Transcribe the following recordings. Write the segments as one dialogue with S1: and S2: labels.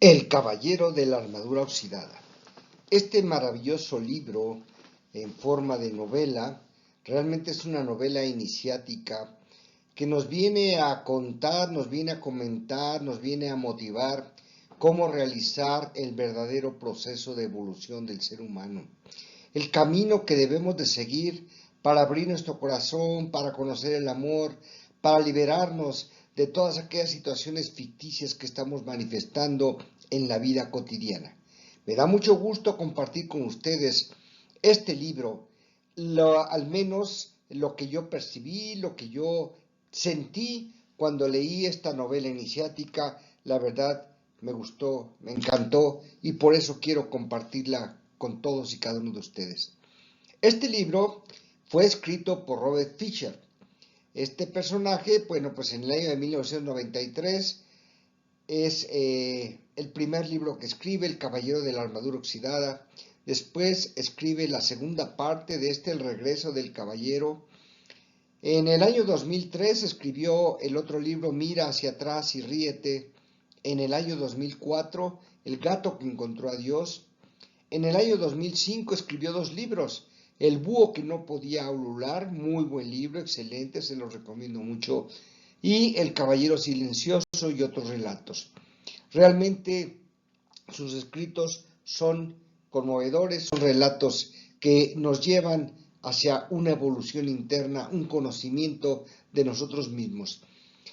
S1: El caballero de la armadura oxidada. Este maravilloso libro en forma de novela, realmente es una novela iniciática que nos viene a contar, nos viene a comentar, nos viene a motivar cómo realizar el verdadero proceso de evolución del ser humano. El camino que debemos de seguir para abrir nuestro corazón, para conocer el amor, para liberarnos de todas aquellas situaciones ficticias que estamos manifestando en la vida cotidiana. Me da mucho gusto compartir con ustedes este libro, al menos lo que yo percibí, lo que yo sentí cuando leí esta novela iniciática. La verdad me gustó, me encantó y por eso quiero compartirla con todos y cada uno de ustedes. Este libro fue escrito por Robert Fisher. Este personaje, bueno, pues en el año de 1993 es el primer libro que escribe, El Caballero de la Armadura Oxidada. Después escribe la segunda parte de El Regreso del Caballero. En el año 2003 escribió el otro libro, Mira hacia atrás y ríete. En el año 2004, El gato que encontró a Dios. En el año 2005 escribió dos libros, El búho que no podía ulular, muy buen libro, excelente, se los recomiendo mucho, y El caballero silencioso y otros relatos. Realmente sus escritos son conmovedores, son relatos que nos llevan hacia una evolución interna, un conocimiento de nosotros mismos.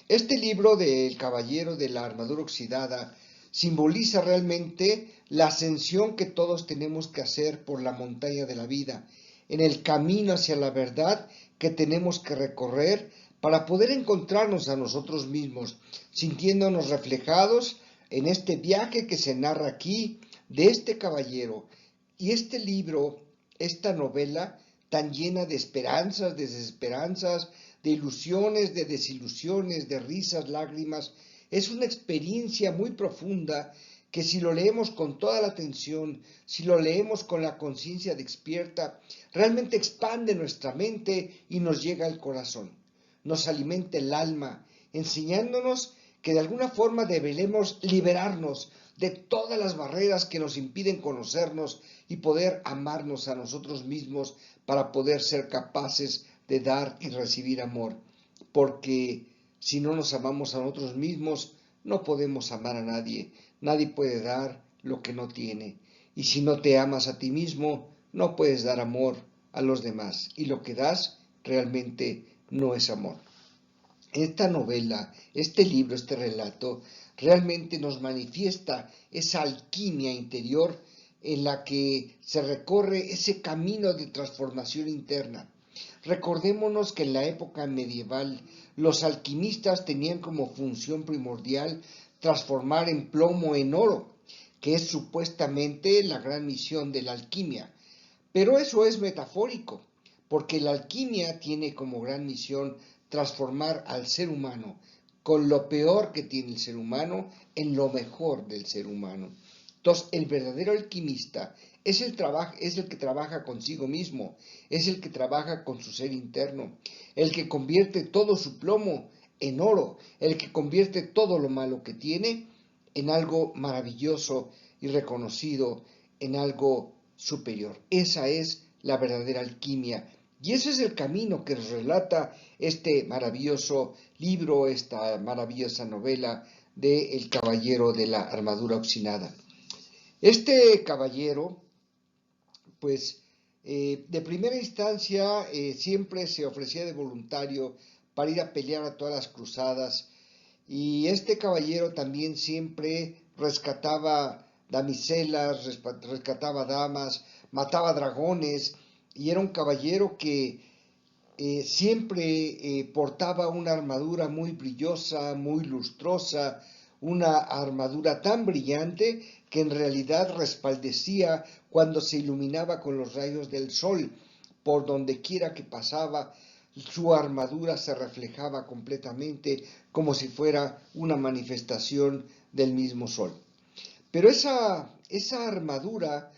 S1: Este libro del Caballero de la Armadura Oxidada simboliza realmente la ascensión que todos tenemos que hacer por la montaña de la vida, en el camino hacia la verdad que tenemos que recorrer para poder encontrarnos a nosotros mismos, sintiéndonos reflejados en este viaje que se narra aquí de este caballero. Y este libro, esta novela tan llena de esperanzas, de desesperanzas, de ilusiones, de desilusiones, de risas, lágrimas, es una experiencia muy profunda que si lo leemos con toda la atención, si lo leemos con la conciencia despierta, realmente expande nuestra mente y nos llega al corazón. Nos alimenta el alma, enseñándonos que de alguna forma debemos liberarnos de todas las barreras que nos impiden conocernos y poder amarnos a nosotros mismos para poder ser capaces de dar y recibir amor. Porque si no nos amamos a nosotros mismos, no podemos amar a nadie. Nadie puede dar lo que no tiene. Y si no te amas a ti mismo, no puedes dar amor a los demás. Y lo que das realmente no es amor. Esta novela, este libro, este relato, realmente nos manifiesta esa alquimia interior en la que se recorre ese camino de transformación interna. Recordémonos que en la época medieval los alquimistas tenían como función primordial transformar en plomo en oro, que es supuestamente la gran misión de la alquimia. Pero eso es metafórico, porque la alquimia tiene como gran misión transformar al ser humano con lo peor que tiene el ser humano en lo mejor del ser humano. Entonces, el verdadero alquimista es el que trabaja consigo mismo, es el que trabaja con su ser interno, el que convierte todo su plomo en oro, el que convierte todo lo malo que tiene en algo maravilloso y reconocido, en algo superior. Esa es la verdadera alquimia. Y ese es el camino que nos relata este maravilloso libro, esta maravillosa novela de El Caballero de la Armadura Oxidada. Este caballero, pues, de primera instancia siempre se ofrecía de voluntario para ir a pelear a todas las cruzadas, y este caballero también siempre rescataba damiselas, rescataba damas, mataba dragones, y era un caballero que siempre portaba una armadura muy brillosa, muy lustrosa, una armadura tan brillante que en realidad resplandecía cuando se iluminaba con los rayos del sol. Por donde quiera que pasaba, su armadura se reflejaba completamente como si fuera una manifestación del mismo sol. Pero esa armadura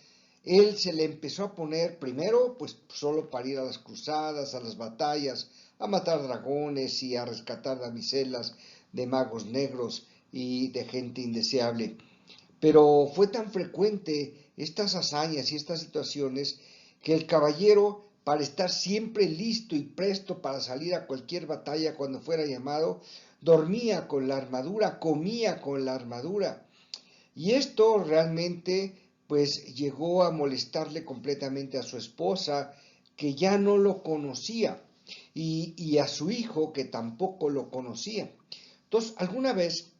S1: él se le empezó a poner primero, pues solo para ir a las cruzadas, a las batallas, a matar dragones y a rescatar damiselas de magos negros y de gente indeseable. pero fue tan frecuente estas hazañas y estas situaciones que el caballero, para estar siempre listo y presto para salir a cualquier batalla cuando fuera llamado, dormía con la armadura, comía con la armadura. Y esto realmente pues llegó a molestarle completamente a su esposa, que ya no lo conocía, y a su hijo, que tampoco lo conocía. Entonces, alguna vez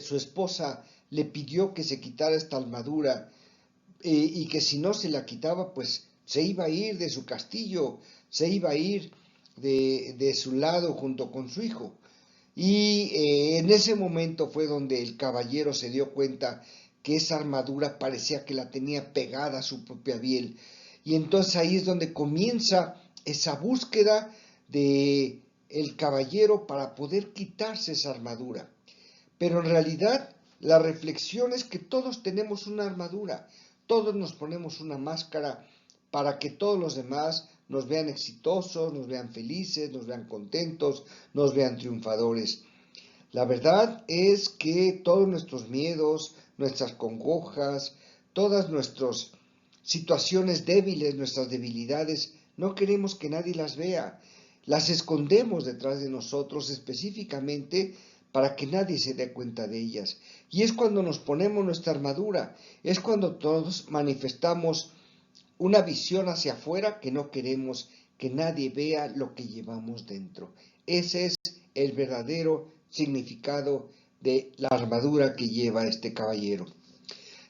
S1: su esposa le pidió que se quitara esta armadura, y que si no se la quitaba, pues se iba a ir de su castillo, se iba a ir de su lado junto con su hijo. Y en ese momento fue donde el caballero se dio cuenta que esa armadura parecía que la tenía pegada a su propia piel. Y entonces ahí es donde comienza esa búsqueda de el caballero para poder quitarse esa armadura. Pero en realidad la reflexión es que todos tenemos una armadura, todos nos ponemos una máscara para que todos los demás nos vean exitosos, nos vean felices, nos vean contentos, nos vean triunfadores. La verdad es que todos nuestros miedos, nuestras congojas, todas nuestras situaciones débiles, nuestras debilidades, no queremos que nadie las vea. Las escondemos detrás de nosotros específicamente para que nadie se dé cuenta de ellas. Y es cuando nos ponemos nuestra armadura, es cuando todos manifestamos una visión hacia afuera que no queremos que nadie vea lo que llevamos dentro. Ese es el verdadero significado de la armadura que lleva este caballero.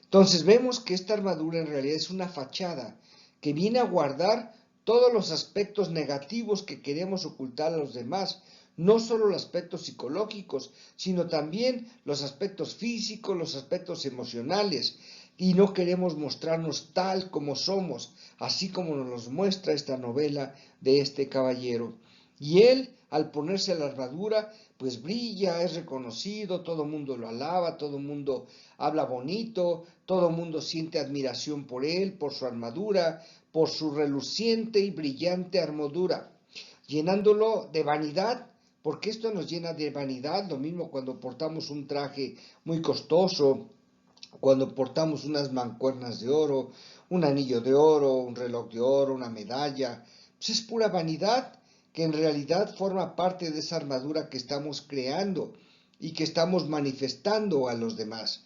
S1: Entonces vemos que esta armadura en realidad es una fachada que viene a guardar todos los aspectos negativos que queremos ocultar a los demás, no solo los aspectos psicológicos, sino también los aspectos físicos, los aspectos emocionales, y no queremos mostrarnos tal como somos, así como nos los muestra esta novela de este caballero. Y él, al ponerse la armadura, pues brilla, es reconocido, todo el mundo lo alaba, todo el mundo habla bonito, todo el mundo siente admiración por él, por su armadura, por su reluciente y brillante armadura, llenándolo de vanidad, porque esto nos llena de vanidad, lo mismo cuando portamos un traje muy costoso, cuando portamos unas mancuernas de oro, un anillo de oro, un reloj de oro, una medalla, pues es pura vanidad que en realidad forma parte de esa armadura que estamos creando y que estamos manifestando a los demás.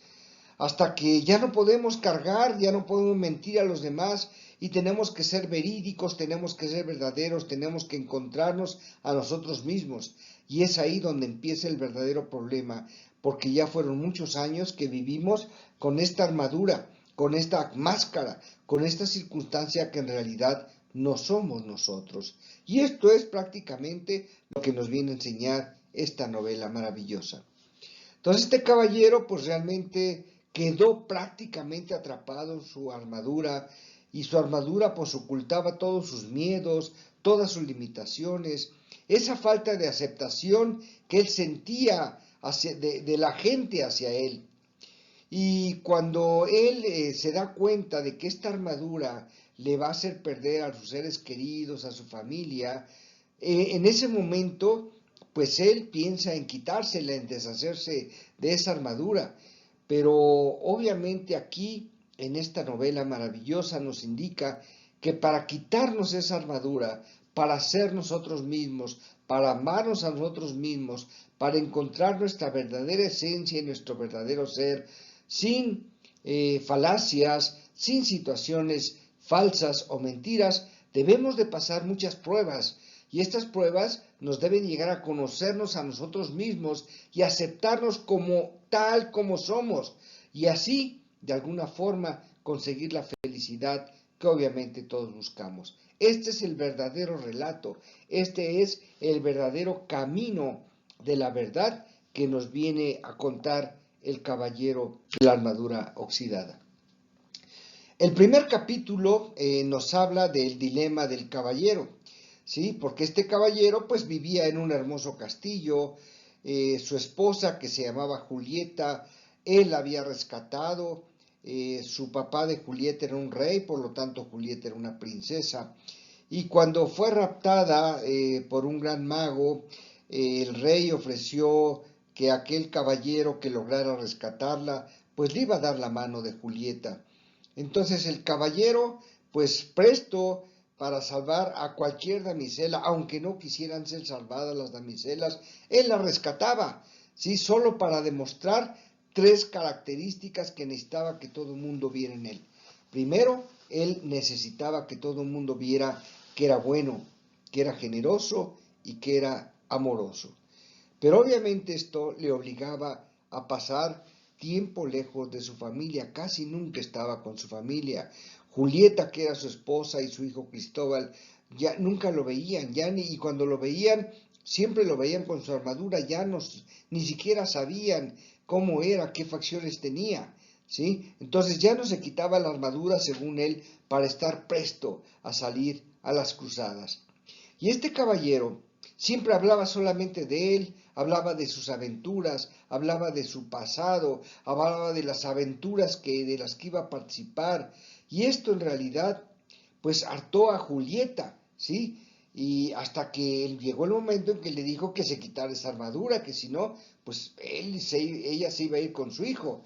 S1: Hasta que ya no podemos cargar, ya no podemos mentir a los demás y tenemos que ser verídicos, tenemos que ser verdaderos, tenemos que encontrarnos a nosotros mismos. Y es ahí donde empieza el verdadero problema, porque ya fueron muchos años que vivimos con esta armadura, con esta máscara, con esta circunstancia que en realidad no somos nosotros. Y esto es prácticamente lo que nos viene a enseñar esta novela maravillosa. Entonces este caballero pues realmente quedó prácticamente atrapado en su armadura, y su armadura pues ocultaba todos sus miedos, todas sus limitaciones, esa falta de aceptación que él sentía de la gente hacia él. Y cuando él se da cuenta de que esta armadura le va a hacer perder a sus seres queridos, a su familia, en ese momento, pues él piensa en quitársela, en deshacerse de esa armadura. Pero obviamente aquí, en esta novela maravillosa, nos indica que para quitarnos esa armadura, para ser nosotros mismos, para amarnos a nosotros mismos, para encontrar nuestra verdadera esencia y nuestro verdadero ser, sin falacias, sin situaciones falsas o mentiras, debemos de pasar muchas pruebas. Y estas pruebas nos deben llegar a conocernos a nosotros mismos y aceptarnos como tal como somos. Y así, de alguna forma, conseguir la felicidad que obviamente todos buscamos. Este es el verdadero relato, este es el verdadero camino de la verdad que nos viene a contar el caballero de la armadura oxidada. El primer capítulo nos habla del dilema del caballero, ¿sí? Porque este caballero pues vivía en un hermoso castillo, su esposa que se llamaba Julieta, él la había rescatado, su papá de Julieta era un rey, por lo tanto Julieta era una princesa, y cuando fue raptada por un gran mago, el rey ofreció que aquel caballero que lograra rescatarla, pues le iba a dar la mano de Julieta. Entonces el caballero, pues presto para salvar a cualquier damisela, aunque no quisieran ser salvadas las damiselas, él la rescataba, ¿sí? Solo para demostrar tres características que necesitaba que todo el mundo viera en él. Primero, él necesitaba que todo el mundo viera que era bueno, que era generoso y que era amoroso. Pero obviamente esto le obligaba a pasar tiempo lejos de su familia, casi nunca estaba con su familia. Julieta, que era su esposa, y su hijo Cristóbal, ya nunca lo veían, y cuando lo veían, siempre lo veían con su armadura, ni siquiera sabían cómo era, qué facciones tenía, ¿sí? Entonces ya no se quitaba la armadura, según él, para estar presto a salir a las cruzadas. Y este caballero siempre hablaba solamente de él, hablaba de sus aventuras, hablaba de su pasado, hablaba de las aventuras de las que iba a participar. Y esto en realidad, pues hartó a Julieta, ¿sí? Y hasta que llegó el momento en que le dijo que se quitara esa armadura, que si no, pues ella se iba a ir con su hijo.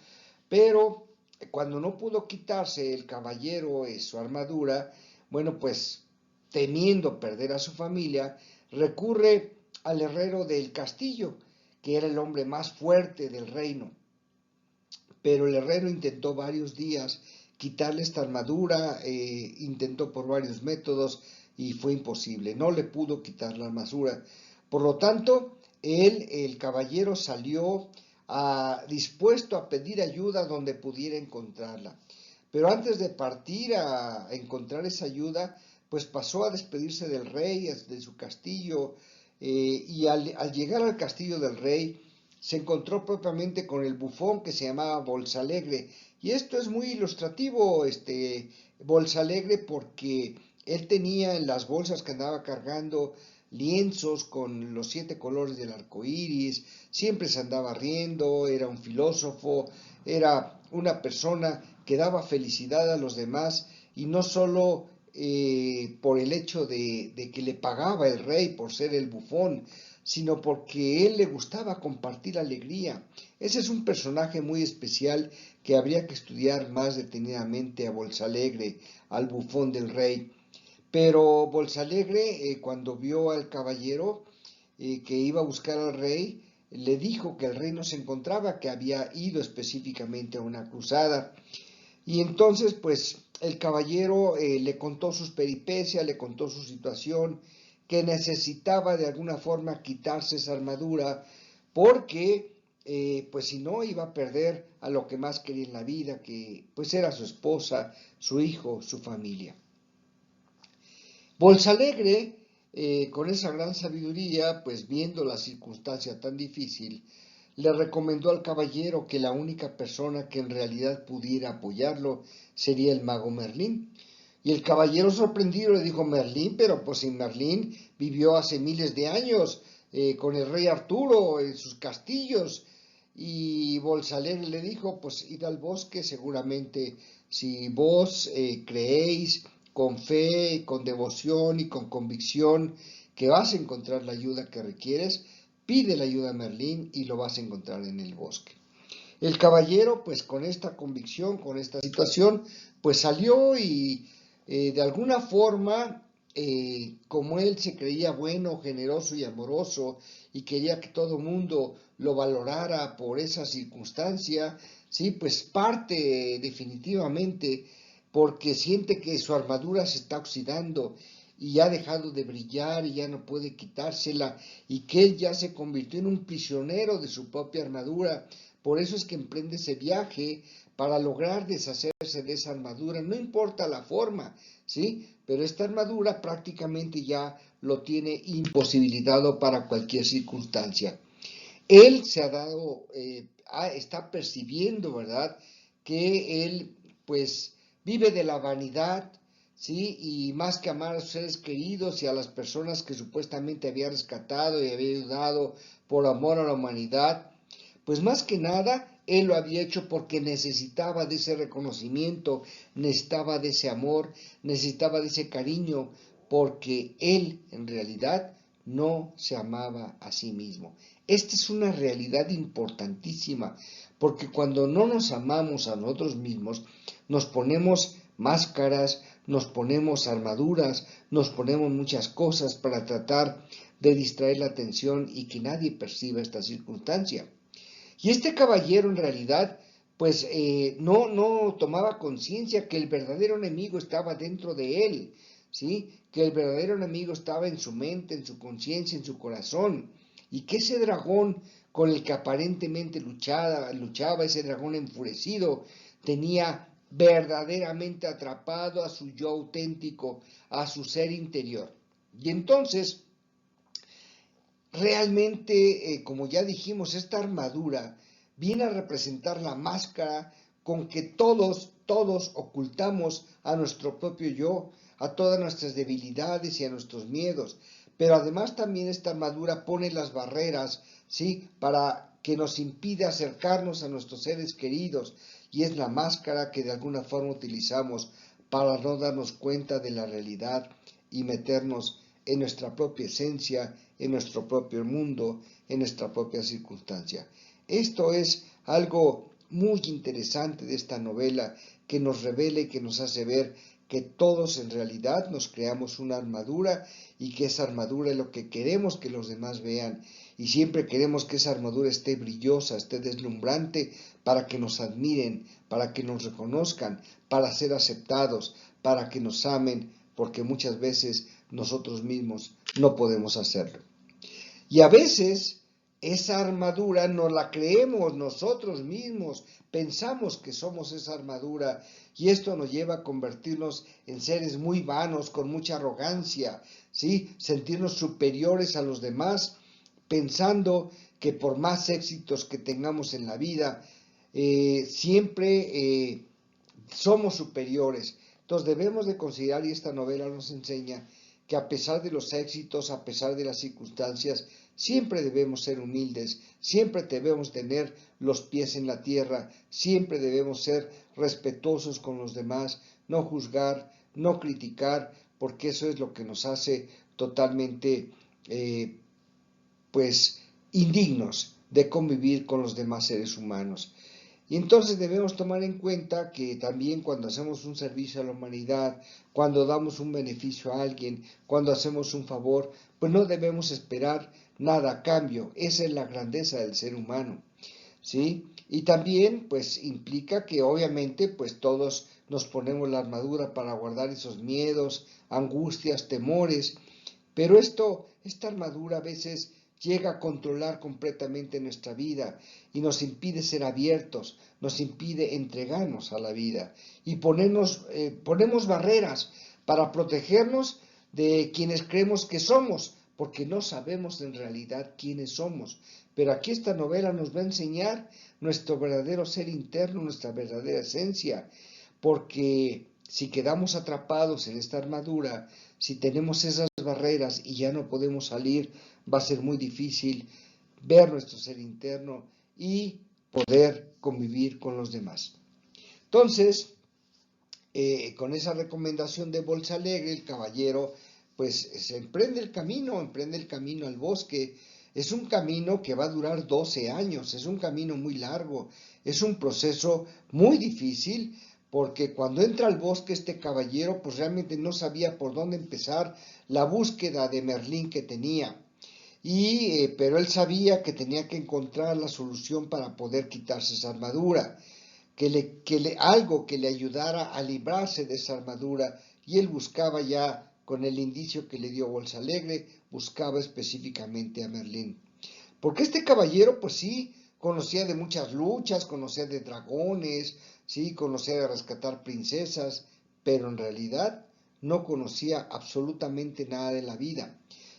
S1: Pero cuando no pudo quitarse el caballero su armadura, bueno, pues temiendo perder a su familia, recurre al herrero del castillo, que era el hombre más fuerte del reino. Pero el herrero intentó varios días quitarle esta armadura, intentó por varios métodos y fue imposible, no le pudo quitar la armadura. Por lo tanto, el caballero salió dispuesto a pedir ayuda donde pudiera encontrarla. Pero antes de partir a encontrar esa ayuda, pues pasó a despedirse del rey, de su castillo, y al llegar al castillo del rey, se encontró propiamente con el bufón que se llamaba Bolsalegre. Y esto es muy ilustrativo, Bolsalegre, porque él tenía en las bolsas que andaba cargando lienzos con los 7 colores del arco iris, siempre se andaba riendo, era un filósofo, era una persona que daba felicidad a los demás, y no solo por el hecho de que le pagaba el rey por ser el bufón, sino porque él le gustaba compartir alegría. Ese es un personaje muy especial que habría que estudiar más detenidamente a Bolsalegre, al bufón del rey. Pero Bolsalegre, cuando vio al caballero que iba a buscar al rey, le dijo que el rey no se encontraba, que había ido específicamente a una cruzada. Y entonces, pues, el caballero le contó sus peripecias, le contó su situación, que necesitaba de alguna forma quitarse esa armadura, porque, pues, si no, iba a perder a lo que más quería en la vida, que, pues, era su esposa, su hijo, su familia. Bolsalegre, con esa gran sabiduría, pues, viendo la circunstancia tan difícil, le recomendó al caballero que la única persona que en realidad pudiera apoyarlo sería el mago Merlín. Y el caballero sorprendido le dijo: Merlín, pero pues si Merlín vivió hace miles de años con el rey Arturo en sus castillos. Y Bolsalegre le dijo: pues id al bosque, seguramente si vos creéis con fe, con devoción y con convicción que vas a encontrar la ayuda que requieres, pide la ayuda a Merlín y lo vas a encontrar en el bosque. El caballero, pues con esta convicción, con esta situación, pues salió y de alguna forma, como él se creía bueno, generoso y amoroso y quería que todo el mundo lo valorara por esa circunstancia, sí, pues parte definitivamente porque siente que su armadura se está oxidando y ha dejado de brillar y ya no puede quitársela, y que él ya se convirtió en un prisionero de su propia armadura. Por eso es que emprende ese viaje para lograr deshacerse de esa armadura, no importa la forma, ¿sí? Pero esta armadura prácticamente ya lo tiene imposibilitado para cualquier circunstancia. Él se ha dado, está percibiendo, ¿verdad?, que él, pues, vive de la vanidad, ¿sí? Y más que amar a sus seres queridos y a las personas que supuestamente había rescatado y había ayudado por amor a la humanidad, pues más que nada, él lo había hecho porque necesitaba de ese reconocimiento, necesitaba de ese amor, necesitaba de ese cariño, porque él en realidad no se amaba a sí mismo. esta es una realidad importantísima, porque cuando no nos amamos a nosotros mismos, nos ponemos máscaras, nos ponemos armaduras, nos ponemos muchas cosas para tratar de distraer la atención y que nadie perciba esta circunstancia. Y este caballero en realidad pues no tomaba conciencia que el verdadero enemigo estaba dentro de él, ¿sí? Que el verdadero enemigo estaba en su mente, en su conciencia, en su corazón, y que ese dragón con el que aparentemente luchaba, ese dragón enfurecido, tenía verdaderamente atrapado a su yo auténtico, a su ser interior. Y entonces, realmente, como ya dijimos, esta armadura viene a representar la máscara con que todos ocultamos a nuestro propio yo, a todas nuestras debilidades y a nuestros miedos. Pero además también esta armadura pone las barreras, ¿sí? Para que nos impide acercarnos a nuestros seres queridos, y es la máscara que de alguna forma utilizamos para no darnos cuenta de la realidad y meternos en nuestra propia esencia, en nuestro propio mundo, en nuestra propia circunstancia. Esto es algo muy interesante de esta novela, que nos revela y que nos hace ver que todos en realidad nos creamos una armadura, y que esa armadura es lo que queremos que los demás vean, y siempre queremos que esa armadura esté brillosa, esté deslumbrante, para que nos admiren, para que nos reconozcan, para ser aceptados, para que nos amen, porque muchas veces nosotros mismos no podemos hacerlo. Y a veces esa armadura nos la creemos nosotros mismos, pensamos que somos esa armadura, y esto nos lleva a convertirnos en seres muy vanos, con mucha arrogancia, ¿sí? Sentirnos superiores a los demás, pensando que por más éxitos que tengamos en la vida, siempre somos superiores. Entonces debemos de considerar, y esta novela nos enseña, que a pesar de los éxitos, a pesar de las circunstancias, siempre debemos ser humildes, siempre debemos tener los pies en la tierra, siempre debemos ser respetuosos con los demás, no juzgar, no criticar, porque eso es lo que nos hace totalmente pues indignos de convivir con los demás seres humanos. Y entonces debemos tomar en cuenta que también cuando hacemos un servicio a la humanidad, cuando damos un beneficio a alguien, cuando hacemos un favor, pues no debemos esperar nada a cambio. Esa es la grandeza del ser humano, ¿sí? Y también pues implica que obviamente pues todos nos ponemos la armadura para guardar esos miedos, angustias, temores, pero esta armadura a veces llega a controlar completamente nuestra vida y nos impide ser abiertos, nos impide entregarnos a la vida, y ponemos barreras para protegernos de quienes creemos que somos, porque no sabemos en realidad quiénes somos. Pero aquí esta novela nos va a enseñar nuestro verdadero ser interno, nuestra verdadera esencia, porque si quedamos atrapados en esta armadura, si tenemos esas barreras y ya no podemos salir, va a ser muy difícil ver nuestro ser interno y poder convivir con los demás. Entonces, con esa recomendación de Bolsa Alegre, el caballero pues se emprende el camino al bosque. Es un camino que va a durar 12 años, es un camino muy largo, es un proceso muy difícil, porque cuando entra al bosque este caballero pues realmente no sabía por dónde empezar la búsqueda de Merlín que tenía. Pero él sabía que tenía que encontrar la solución para poder quitarse esa armadura, algo que le ayudara a librarse de esa armadura, y él buscaba ya, con el indicio que le dio Bolsa Alegre, buscaba específicamente a Merlín. Porque este caballero, pues sí, conocía de muchas luchas, conocía de dragones, sí, conocía de rescatar princesas, pero en realidad no conocía absolutamente nada de la vida.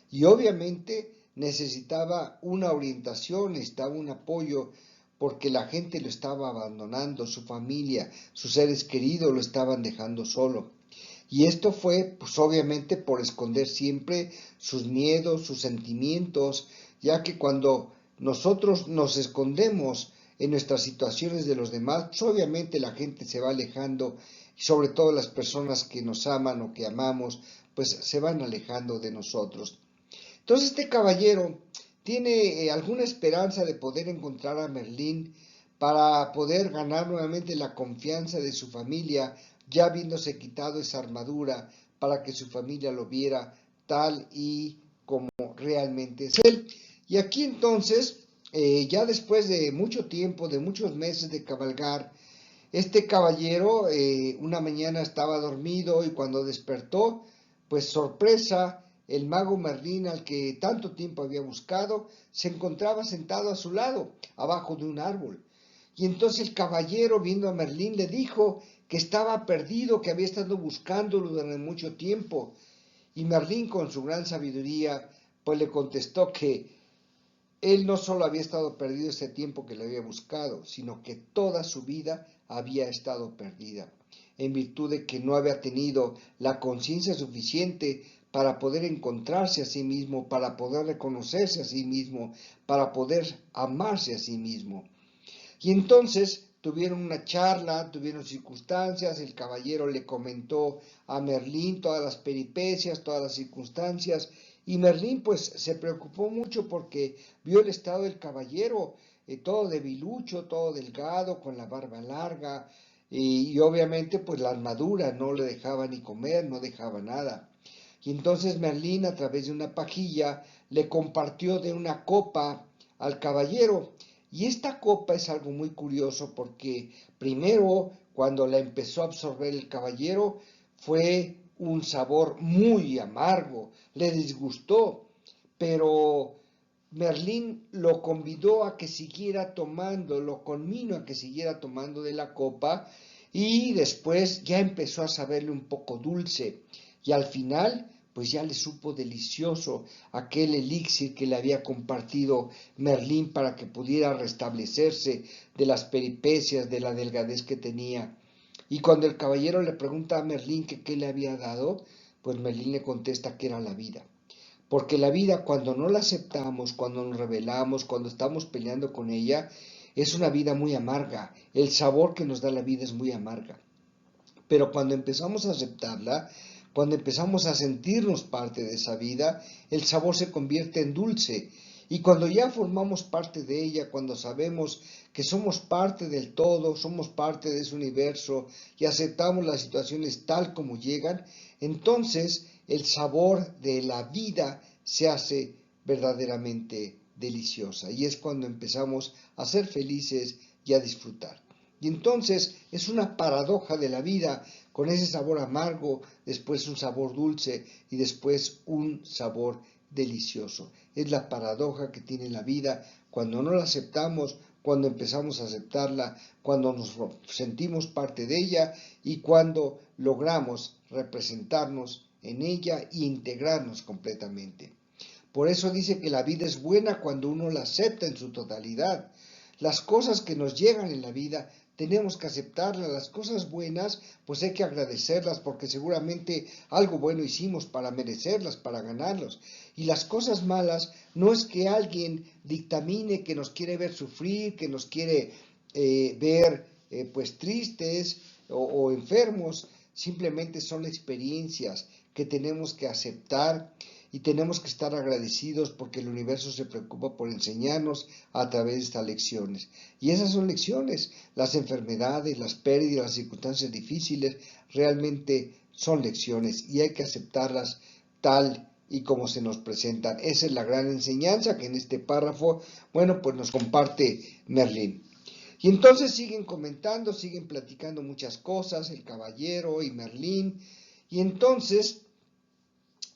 S1: Y obviamente necesitaba una orientación, necesitaba un apoyo, porque la gente lo estaba abandonando, su familia, sus seres queridos lo estaban dejando solo. Y esto fue, pues obviamente, por esconder siempre sus miedos, sus sentimientos, ya que cuando nosotros nos escondemos en nuestras situaciones de los demás, pues obviamente la gente se va alejando, y sobre todo las personas que nos aman o que amamos, pues se van alejando de nosotros. Entonces este caballero tiene alguna esperanza de poder encontrar a Merlín para poder ganar nuevamente la confianza de su familia, ya habiéndose quitado esa armadura, para que su familia lo viera tal y como realmente es él. Y aquí entonces, ya después de mucho tiempo, de muchos meses de cabalgar, este caballero una mañana estaba dormido y cuando despertó, pues sorpresa, el mago Merlín, al que tanto tiempo había buscado, se encontraba sentado a su lado, abajo de un árbol. Y entonces el caballero, viendo a Merlín, le dijo que estaba perdido, que había estado buscándolo durante mucho tiempo. Y Merlín, con su gran sabiduría, pues le contestó que él no solo había estado perdido ese tiempo que le había buscado, sino que toda su vida había estado perdida, en virtud de que no había tenido la conciencia suficiente para poder encontrarse a sí mismo, para poder reconocerse a sí mismo, para poder amarse a sí mismo. Y entonces tuvieron una charla, tuvieron circunstancias, el caballero le comentó a Merlín todas las peripecias, todas las circunstancias, y Merlín pues se preocupó mucho porque vio el estado del caballero, todo debilucho, todo delgado, con la barba larga, y obviamente pues la armadura no le dejaba ni comer, no dejaba nada. Y entonces Merlín, a través de una pajilla, le compartió de una copa al caballero. Y esta copa es algo muy curioso porque primero, cuando la empezó a absorber el caballero, fue un sabor muy amargo, le disgustó, pero Merlín lo convidó a que siguiera tomando, lo conminó a que siguiera tomando de la copa y después ya empezó a saberle un poco dulce y al final pues ya le supo delicioso aquel elixir que le había compartido Merlín para que pudiera restablecerse de las peripecias, de la delgadez que tenía. Y cuando el caballero le pregunta a Merlín que qué le había dado, pues Merlín le contesta que era la vida. Porque la vida, cuando no la aceptamos, cuando nos rebelamos, cuando estamos peleando con ella, es una vida muy amarga. El sabor que nos da la vida es muy amarga. Pero cuando empezamos a aceptarla, cuando empezamos a sentirnos parte de esa vida, el sabor se convierte en dulce. Y cuando ya formamos parte de ella, cuando sabemos que somos parte del todo, somos parte de ese universo y aceptamos las situaciones tal como llegan, entonces el sabor de la vida se hace verdaderamente deliciosa. Y es cuando empezamos a ser felices y a disfrutar. Y entonces es una paradoja de la vida, con ese sabor amargo, después un sabor dulce y después un sabor delicioso. Es la paradoja que tiene la vida cuando no la aceptamos, cuando empezamos a aceptarla, cuando nos sentimos parte de ella y cuando logramos representarnos en ella e integrarnos completamente. Por eso dice que la vida es buena cuando uno la acepta en su totalidad. Las cosas que nos llegan en la vida tenemos que aceptarlas. Las cosas buenas pues hay que agradecerlas porque seguramente algo bueno hicimos para merecerlas, para ganarlos. Y las cosas malas no es que alguien dictamine que nos quiere ver sufrir, que nos quiere ver pues tristes o enfermos. Simplemente son experiencias que tenemos que aceptar y tenemos que estar agradecidos porque el universo se preocupa por enseñarnos a través de estas lecciones. Y esas son lecciones. Las enfermedades, las pérdidas, las circunstancias difíciles realmente son lecciones y hay que aceptarlas tal y como se nos presentan. Esa es la gran enseñanza que en este párrafo, bueno, pues nos comparte Merlín. Y entonces siguen comentando, siguen platicando muchas cosas, el caballero y Merlín, y entonces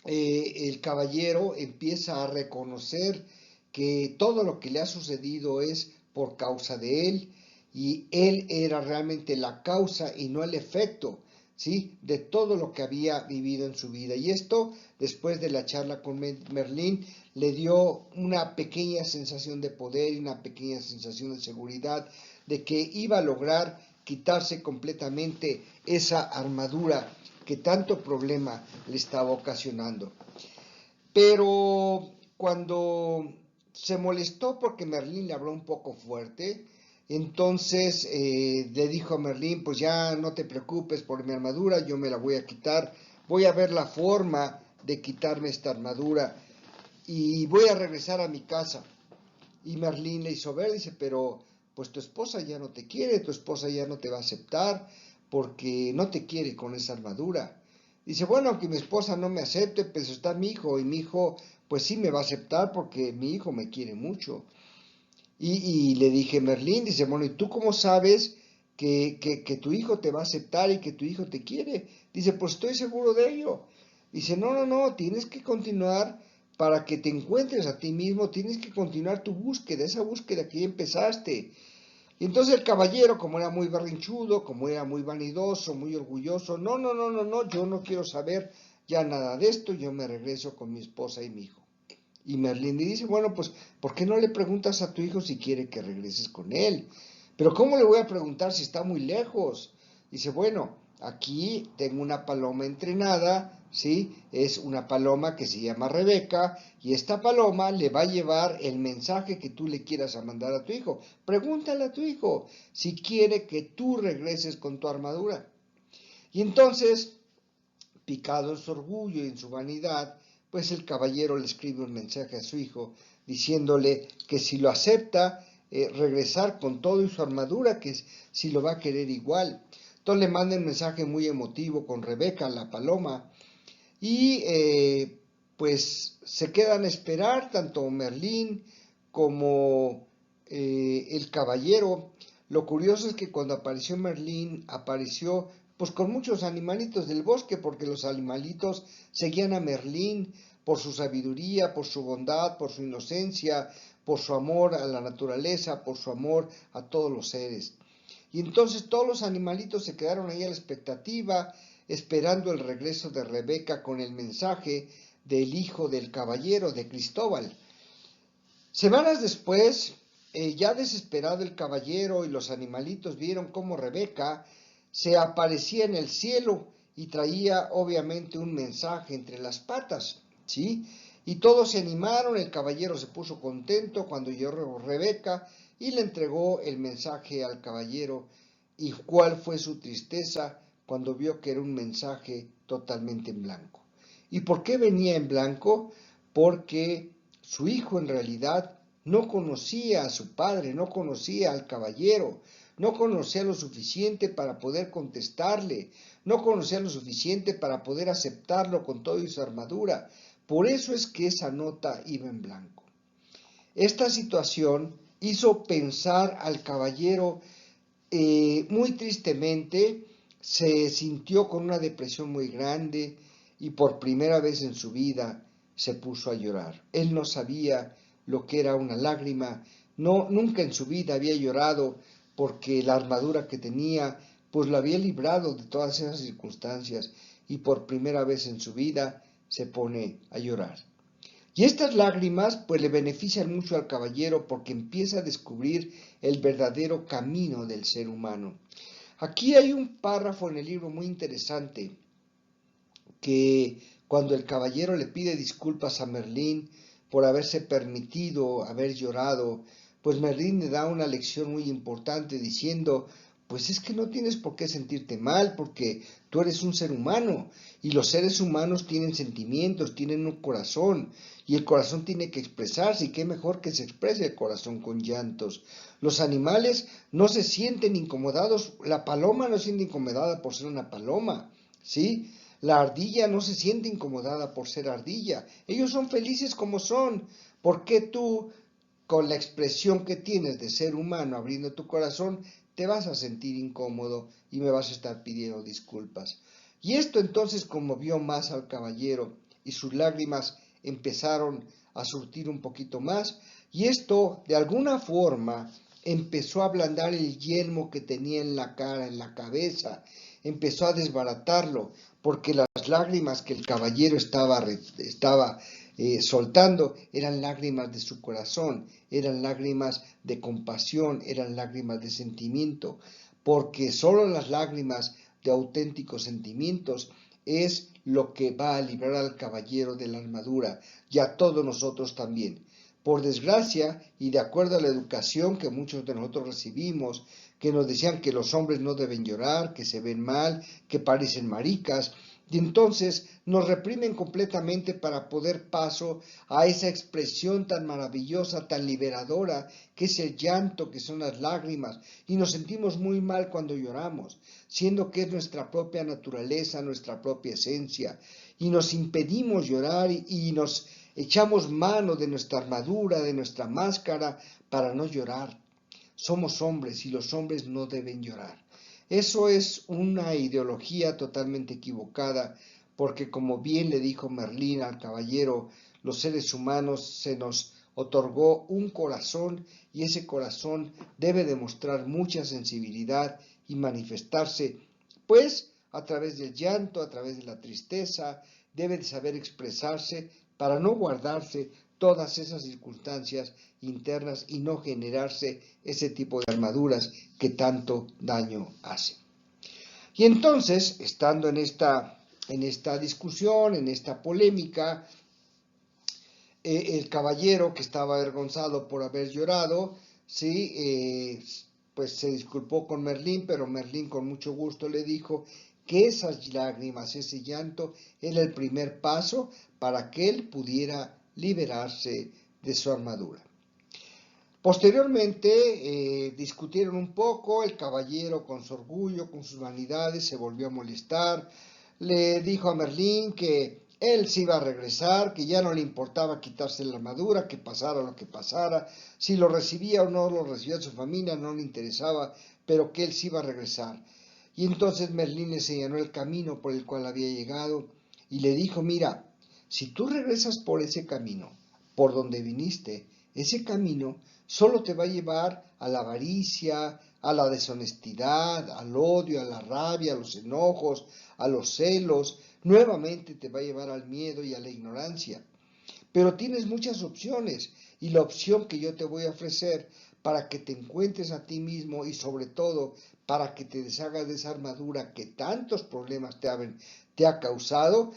S1: el caballero empieza a reconocer que todo lo que le ha sucedido es por causa de él y él era realmente la causa y no el efecto, ¿sí?, de todo lo que había vivido en su vida. Y esto, después de la charla con Merlín, le dio una pequeña sensación de poder y una pequeña sensación de seguridad de que iba a lograr quitarse completamente esa armadura que tanto problema le estaba ocasionando. Pero cuando se molestó porque Merlín le habló un poco fuerte, entonces le dijo a Merlín, pues ya no te preocupes por mi armadura, yo me la voy a quitar, voy a ver la forma de quitarme esta armadura. y voy a regresar a mi casa. Y Merlín le hizo ver, dice, pero pues tu esposa ya no te quiere, tu esposa ya no te va a aceptar porque no te quiere con esa armadura. Dice, bueno, aunque mi esposa no me acepte, pues está mi hijo y mi hijo pues sí me va a aceptar porque mi hijo me quiere mucho. Y le dije, Merlín, dice, bueno, ¿y tú cómo sabes que tu hijo te va a aceptar y que tu hijo te quiere? Dice, pues estoy seguro de ello. Dice, no, tienes que continuar para que te encuentres a ti mismo, tienes que continuar tu búsqueda, esa búsqueda que ya empezaste. Y entonces el caballero, como era muy berrinchudo, como era muy vanidoso, muy orgulloso, no, yo no quiero saber ya nada de esto, yo me regreso con mi esposa y mi hijo. Y Merlín le dice, bueno, pues, ¿por qué no le preguntas a tu hijo si quiere que regreses con él? Pero ¿cómo le voy a preguntar si está muy lejos? Dice, bueno, aquí tengo una paloma entrenada, ¿sí? Es una paloma que se llama Rebeca, y esta paloma le va a llevar el mensaje que tú le quieras a mandar a tu hijo. Pregúntale a tu hijo si quiere que tú regreses con tu armadura. Y entonces, picado en su orgullo y en su vanidad, pues el caballero le escribe un mensaje a su hijo diciéndole que si lo acepta, regresar con todo y su armadura, que si lo va a querer igual. Entonces le manda un mensaje muy emotivo con Rebeca, la paloma, y pues se quedan a esperar tanto Merlín como el caballero. Lo curioso es que cuando apareció Merlín, apareció pues con muchos animalitos del bosque, porque los animalitos seguían a Merlín por su sabiduría, por su bondad, por su inocencia, por su amor a la naturaleza, por su amor a todos los seres. Y entonces todos los animalitos se quedaron ahí a la expectativa, esperando el regreso de Rebeca con el mensaje del hijo del caballero, de Cristóbal. Semanas después, ya desesperado el caballero y los animalitos vieron cómo Rebeca se aparecía en el cielo y traía obviamente un mensaje entre las patas, ¿sí? Y todos se animaron, el caballero se puso contento cuando llegó Rebeca y le entregó el mensaje al caballero. ¿Y cuál fue su tristeza cuando vio que era un mensaje totalmente en blanco? ¿Y por qué venía en blanco? Porque su hijo en realidad no conocía a su padre, no conocía al caballero, no conocía lo suficiente para poder contestarle, no conocía lo suficiente para poder aceptarlo con todo y su armadura. Por eso es que esa nota iba en blanco. Esta situación hizo pensar al caballero muy tristemente, se sintió con una depresión muy grande y por primera vez en su vida se puso a llorar. Él no sabía lo que era una lágrima, no, nunca en su vida había llorado porque la armadura que tenía pues lo había librado de todas esas circunstancias y por primera vez en su vida se pone a llorar. Y estas lágrimas pues le benefician mucho al caballero porque empieza a descubrir el verdadero camino del ser humano. Aquí hay un párrafo en el libro muy interesante que cuando el caballero le pide disculpas a Merlín por haberse permitido haber llorado, pues Merlín le da una lección muy importante diciendo, pues es que no tienes por qué sentirte mal porque tú eres un ser humano y los seres humanos tienen sentimientos, tienen un corazón y el corazón tiene que expresarse y qué mejor que se exprese el corazón con llantos. Los animales no se sienten incomodados, la paloma no se siente incomodada por ser una paloma, ¿sí? La ardilla no se siente incomodada por ser ardilla. Ellos son felices como son. ¿Por qué tú, con la expresión que tienes de ser humano abriendo tu corazón, te vas a sentir incómodo y me vas a estar pidiendo disculpas? Y esto entonces conmovió más al caballero y sus lágrimas empezaron a surtir un poquito más y esto de alguna forma empezó a ablandar el yelmo que tenía en la cara, en la cabeza, empezó a desbaratarlo, porque las lágrimas que el caballero estaba soltando eran lágrimas de su corazón, eran lágrimas de compasión, eran lágrimas de sentimiento, porque solo las lágrimas de auténticos sentimientos es lo que va a librar al caballero de la armadura y a todos nosotros también. Por desgracia, y de acuerdo a la educación que muchos de nosotros recibimos, que nos decían que los hombres no deben llorar, que se ven mal, que parecen maricas, Y entonces nos reprimen completamente para poder paso a esa expresión tan maravillosa, tan liberadora, que es el llanto, que son las lágrimas. Y nos sentimos muy mal cuando lloramos, siendo que es nuestra propia naturaleza, nuestra propia esencia. Y nos impedimos llorar y nos echamos mano de nuestra armadura, de nuestra máscara, para no llorar. Somos hombres y los hombres no deben llorar. Eso es una ideología totalmente equivocada, porque como bien le dijo Merlín al caballero, los seres humanos se nos otorgó un corazón y ese corazón debe demostrar mucha sensibilidad y manifestarse, pues, a través del llanto, a través de la tristeza, debe de saber expresarse para no guardarse todas esas circunstancias internas y no generarse ese tipo de armaduras que tanto daño hacen. Y entonces, estando en esta discusión, en esta polémica, el caballero que estaba avergonzado por haber llorado, ¿sí? Pues se disculpó con Merlín, pero Merlín con mucho gusto le dijo que esas lágrimas, ese llanto, era el primer paso para que él pudiera liberarse de su armadura. Posteriormente discutieron un poco, el caballero con su orgullo, con sus vanidades, se volvió a molestar, le dijo a Merlín que él se iba a regresar, que ya no le importaba quitarse la armadura, que pasara lo que pasara, si lo recibía o no lo recibía su familia, no le interesaba, pero que él se iba a regresar. Y entonces Merlín le señaló el camino por el cual había llegado y le dijo, mira, si tú regresas por ese camino, por donde viniste, ese camino solo te va a llevar a la avaricia, a la deshonestidad, al odio, a la rabia, a los enojos, a los celos, nuevamente te va a llevar al miedo y a la ignorancia. Pero tienes muchas opciones y la opción que yo te voy a ofrecer para que te encuentres a ti mismo y sobre todo para que te deshagas de esa armadura que tantos problemas te ha causado,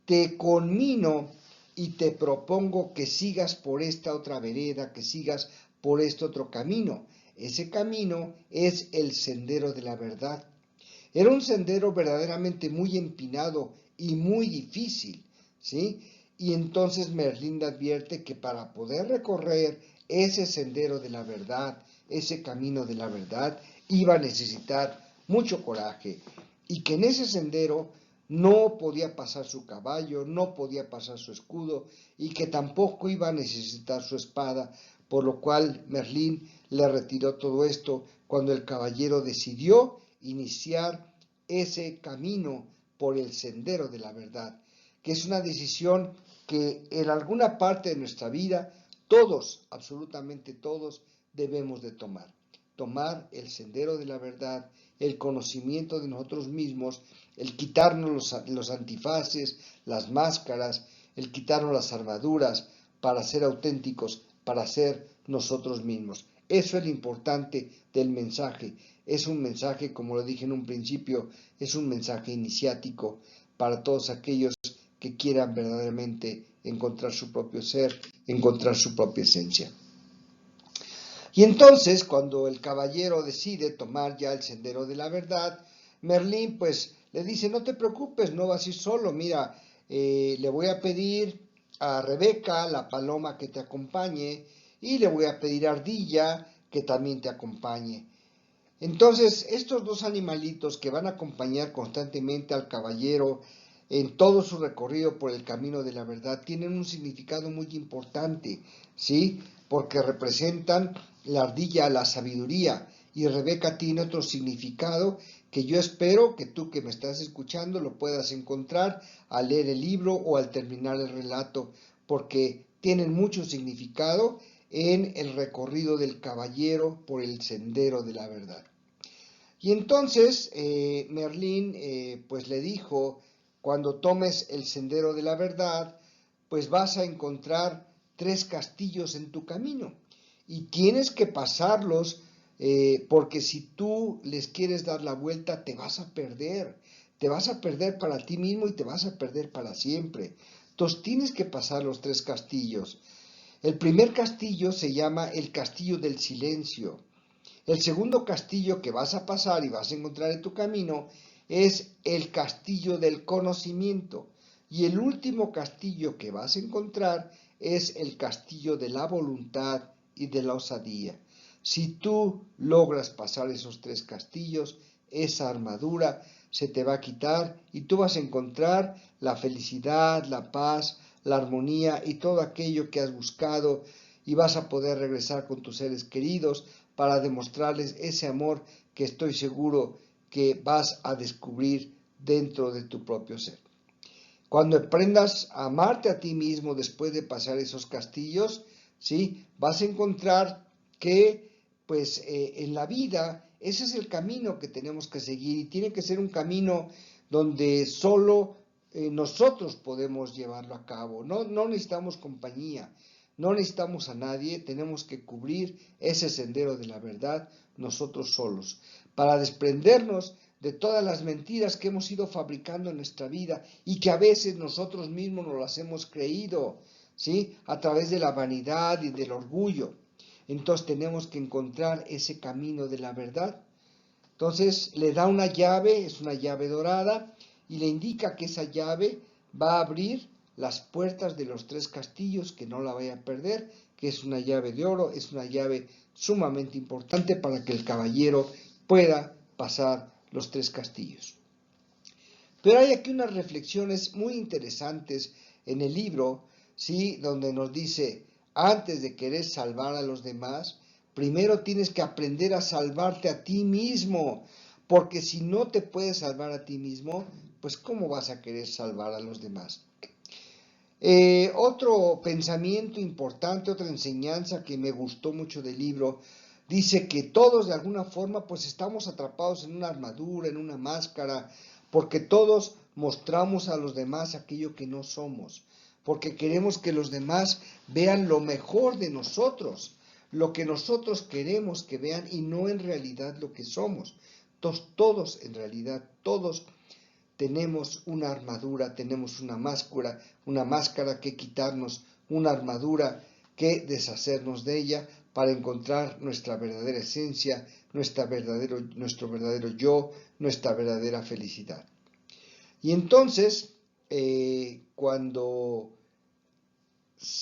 S1: te conmino y te propongo que sigas por esta otra vereda, que sigas por este otro camino. Ese camino es el sendero de la verdad. Era un sendero verdaderamente muy empinado y muy difícil, ¿sí? Y entonces Merlín le advierte que para poder recorrer ese sendero de la verdad, ese camino de la verdad, iba a necesitar mucho coraje y que en ese sendero no podía pasar su caballo, no podía pasar su escudo y que tampoco iba a necesitar su espada, por lo cual Merlín le retiró todo esto cuando el caballero decidió iniciar ese camino por el sendero de la verdad, que es una decisión que en alguna parte de nuestra vida todos, absolutamente todos, debemos de tomar. Tomar el sendero de la verdad, el conocimiento de nosotros mismos, el quitarnos los antifaces, las máscaras, el quitarnos las armaduras para ser auténticos, para ser nosotros mismos. Eso es lo importante del mensaje. Es un mensaje, como lo dije en un principio, es un mensaje iniciático para todos aquellos que quieran verdaderamente encontrar su propio ser, encontrar su propia esencia. Y entonces, cuando el caballero decide tomar ya el sendero de la verdad, Merlín pues le dice, no te preocupes, no vas a ir solo, mira, le voy a pedir a Rebeca, la paloma, que te acompañe, y le voy a pedir a Ardilla, que también te acompañe. Entonces, estos dos animalitos que van a acompañar constantemente al caballero en todo su recorrido por el camino de la verdad tienen un significado muy importante, ¿sí? Porque representan la ardilla, la sabiduría, y Rebeca tiene otro significado que yo espero que tú que me estás escuchando lo puedas encontrar al leer el libro o al terminar el relato, porque tienen mucho significado en el recorrido del caballero por el sendero de la verdad. Y entonces Merlín pues le dijo, cuando tomes el sendero de la verdad, pues vas a encontrar 3 castillos en tu camino y tienes que pasarlos porque si tú les quieres dar la vuelta te vas a perder para ti mismo y te vas a perder para siempre. Entonces tienes que pasar los 3 castillos. El primer castillo se llama el Castillo del Silencio. El segundo castillo que vas a pasar y vas a encontrar en tu camino es el castillo del conocimiento. Y el último castillo que vas a encontrar es el castillo de la voluntad y de la osadía. Si tú logras pasar esos tres castillos, esa armadura se te va a quitar y tú vas a encontrar la felicidad, la paz, la armonía y todo aquello que has buscado, y vas a poder regresar con tus seres queridos para demostrarles ese amor que estoy seguro que vas a descubrir dentro de tu propio ser. Cuando aprendas a amarte a ti mismo después de pasar esos castillos, ¿sí? Vas a encontrar que pues en la vida ese es el camino que tenemos que seguir, y tiene que ser un camino donde solo nosotros podemos llevarlo a cabo. No necesitamos compañía, no necesitamos a nadie, tenemos que cubrir ese sendero de la verdad nosotros solos, para desprendernos de todas las mentiras que hemos ido fabricando en nuestra vida y que a veces nosotros mismos nos las hemos creído, ¿sí? A través de la vanidad y del orgullo. Entonces tenemos que encontrar ese camino de la verdad. Entonces le da una llave, es una llave dorada, y le indica que esa llave va a abrir las puertas de los tres castillos, que no la vaya a perder, que es una llave de oro, es una llave sumamente importante para que el caballero pueda pasar los tres castillos. Pero hay aquí unas reflexiones muy interesantes en el libro, ¿sí? Donde nos dice, antes de querer salvar a los demás, primero tienes que aprender a salvarte a ti mismo, porque si no te puedes salvar a ti mismo, pues ¿cómo vas a querer salvar a los demás? Otro pensamiento importante, otra enseñanza que me gustó mucho del libro, dice que todos de alguna forma pues estamos atrapados en una armadura, en una máscara, porque todos mostramos a los demás aquello que no somos, porque queremos que los demás vean lo mejor de nosotros, lo que nosotros queremos que vean y no en realidad lo que somos. Entonces, todos en realidad, todos tenemos una armadura, tenemos una máscara que quitarnos, una armadura que deshacernos de ella para encontrar nuestra verdadera esencia, nuestro verdadero yo, nuestra verdadera felicidad. Y entonces, cuando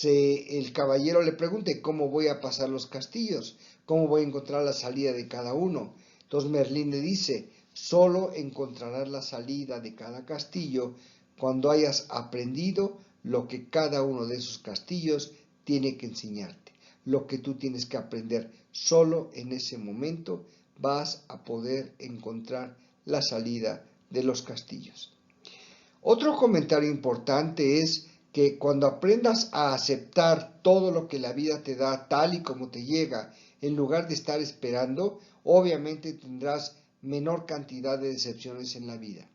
S1: el caballero le pregunte cómo voy a pasar los castillos, cómo voy a encontrar la salida de cada uno, entonces Merlín le dice, solo encontrarás la salida de cada castillo cuando hayas aprendido lo que cada uno de esos castillos tiene que enseñarte. Lo que tú tienes que aprender, solo en ese momento vas a poder encontrar la salida de los castillos. Otro comentario importante es que cuando aprendas a aceptar todo lo que la vida te da tal y como te llega, en lugar de estar esperando, obviamente tendrás menor cantidad de decepciones en la vida.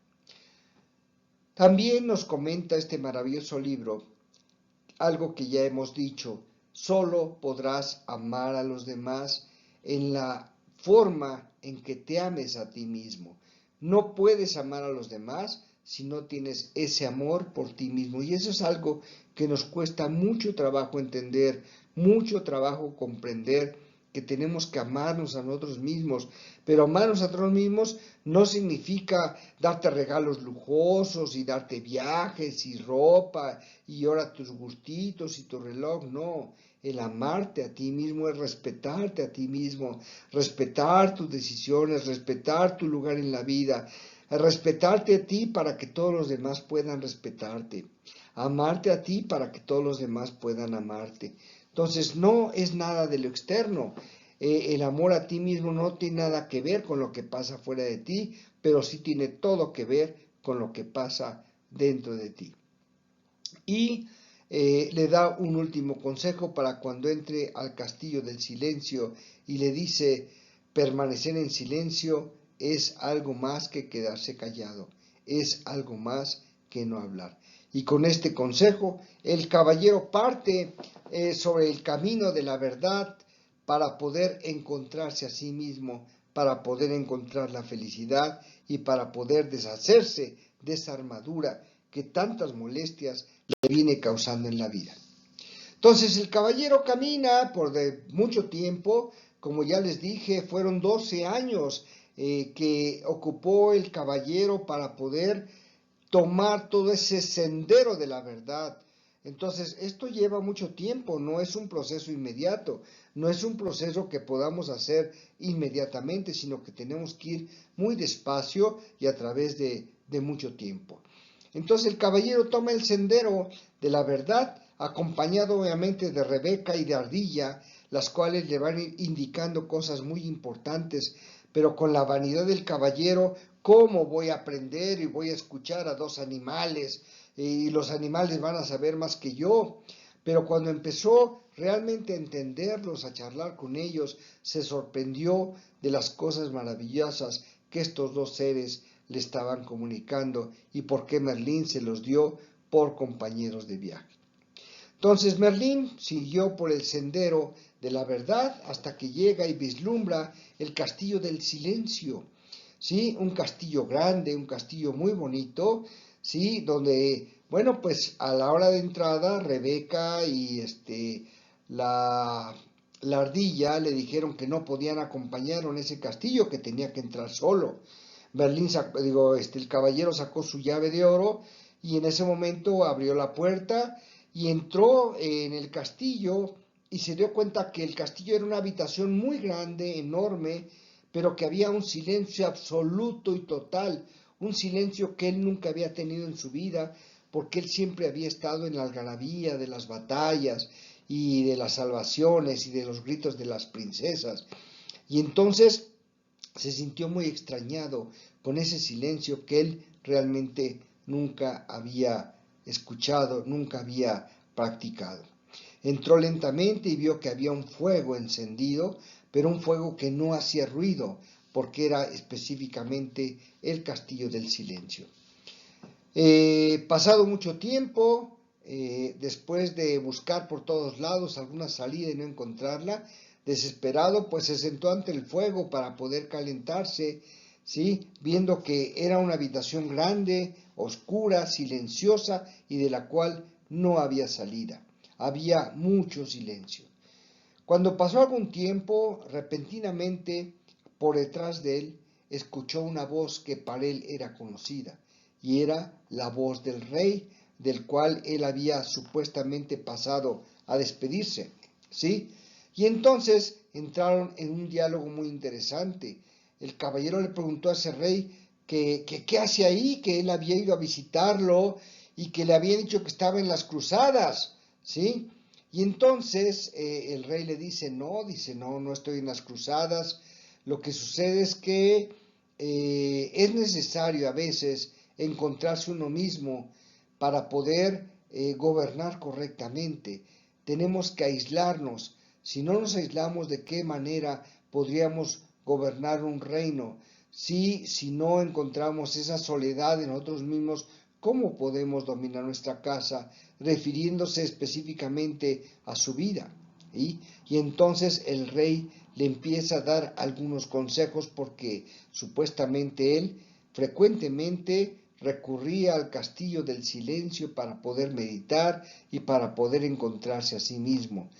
S1: También nos comenta este maravilloso libro algo que ya hemos dicho: solo podrás amar a los demás en la forma en que te ames a ti mismo. No puedes amar a los demás si no tienes ese amor por ti mismo. Y eso es algo que nos cuesta mucho trabajo entender, mucho trabajo comprender, que tenemos que amarnos a nosotros mismos. Pero amarnos a nosotros mismos no significa darte regalos lujosos y darte viajes y ropa y ahora tus gustitos y tu reloj. No, el amarte a ti mismo es respetarte a ti mismo, respetar tus decisiones, respetar tu lugar en la vida, respetarte a ti para que todos los demás puedan respetarte, amarte a ti para que todos los demás puedan amarte. Entonces no es nada de lo externo. El amor a ti mismo no tiene nada que ver con lo que pasa fuera de ti, pero sí tiene todo que ver con lo que pasa dentro de ti. Y le da un último consejo para cuando entre al castillo del silencio, y le dice: permanecer en silencio es algo más que quedarse callado, es algo más que no hablar. Y con este consejo el caballero parte sobre el camino de la verdad para poder encontrarse a sí mismo, para poder encontrar la felicidad y para poder deshacerse de esa armadura que tantas molestias le viene causando en la vida. Entonces el caballero camina por mucho tiempo, como ya les dije, fueron 12 años que ocupó el caballero para poder tomar todo ese sendero de la verdad. Entonces, esto lleva mucho tiempo, no es un proceso inmediato, no es un proceso que podamos hacer inmediatamente, sino que tenemos que ir muy despacio y a través de mucho tiempo. Entonces el caballero toma el sendero de la verdad, acompañado obviamente de Rebeca y de Ardilla, las cuales le van indicando cosas muy importantes, pero con la vanidad del caballero, ¿cómo voy a aprender y voy a escuchar a dos animales? Y los animales van a saber más que yo. Pero cuando empezó realmente a entenderlos, a charlar con ellos, se sorprendió de las cosas maravillosas que estos dos seres le estaban comunicando y por qué Merlín se los dio por compañeros de viaje. Entonces Merlín siguió por el sendero de la verdad hasta que llega y vislumbra el castillo del silencio, ¿sí? Un castillo grande, un castillo muy bonito, ¿sí? Donde, bueno, pues a la hora de entrada Rebeca y la ardilla le dijeron que no podían acompañarlo en ese castillo, que tenía que entrar solo. El caballero sacó su llave de oro y en ese momento abrió la puerta y entró en el castillo y se dio cuenta que el castillo era una habitación muy grande, enorme, pero que había un silencio absoluto y total, un silencio que él nunca había tenido en su vida, porque él siempre había estado en la algarabía de las batallas y de las salvaciones y de los gritos de las princesas. Y entonces se sintió muy extrañado con ese silencio que él realmente nunca había escuchado, nunca había practicado. Entró lentamente y vio que había un fuego encendido, pero un fuego que no hacía ruido, porque era específicamente el castillo del silencio. Pasado mucho tiempo, después de buscar por todos lados alguna salida y no encontrarla, desesperado, pues se sentó ante el fuego para poder calentarse, ¿sí? Viendo que era una habitación grande, oscura, silenciosa y de la cual no había salida. Había mucho silencio. Cuando pasó algún tiempo, repentinamente, por detrás de él, escuchó una voz que para él era conocida, y era la voz del rey, del cual él había supuestamente pasado a despedirse, ¿sí? Y entonces entraron en un diálogo muy interesante. El caballero le preguntó a ese rey que qué hace ahí, que él había ido a visitarlo y que le había dicho que estaba en las cruzadas, ¿sí? Y entonces el rey le dice, no estoy en las cruzadas. Lo que sucede es que es necesario a veces encontrarse uno mismo para poder gobernar correctamente. Tenemos que aislarnos. Si no nos aislamos, ¿de qué manera podríamos gobernar un reino? Si no encontramos esa soledad en nosotros mismos, ¿cómo podemos dominar nuestra casa? Refiriéndose específicamente a su vida. Y entonces el rey le empieza a dar algunos consejos porque supuestamente él frecuentemente recurría al castillo del silencio para poder meditar y para poder encontrarse a sí mismo.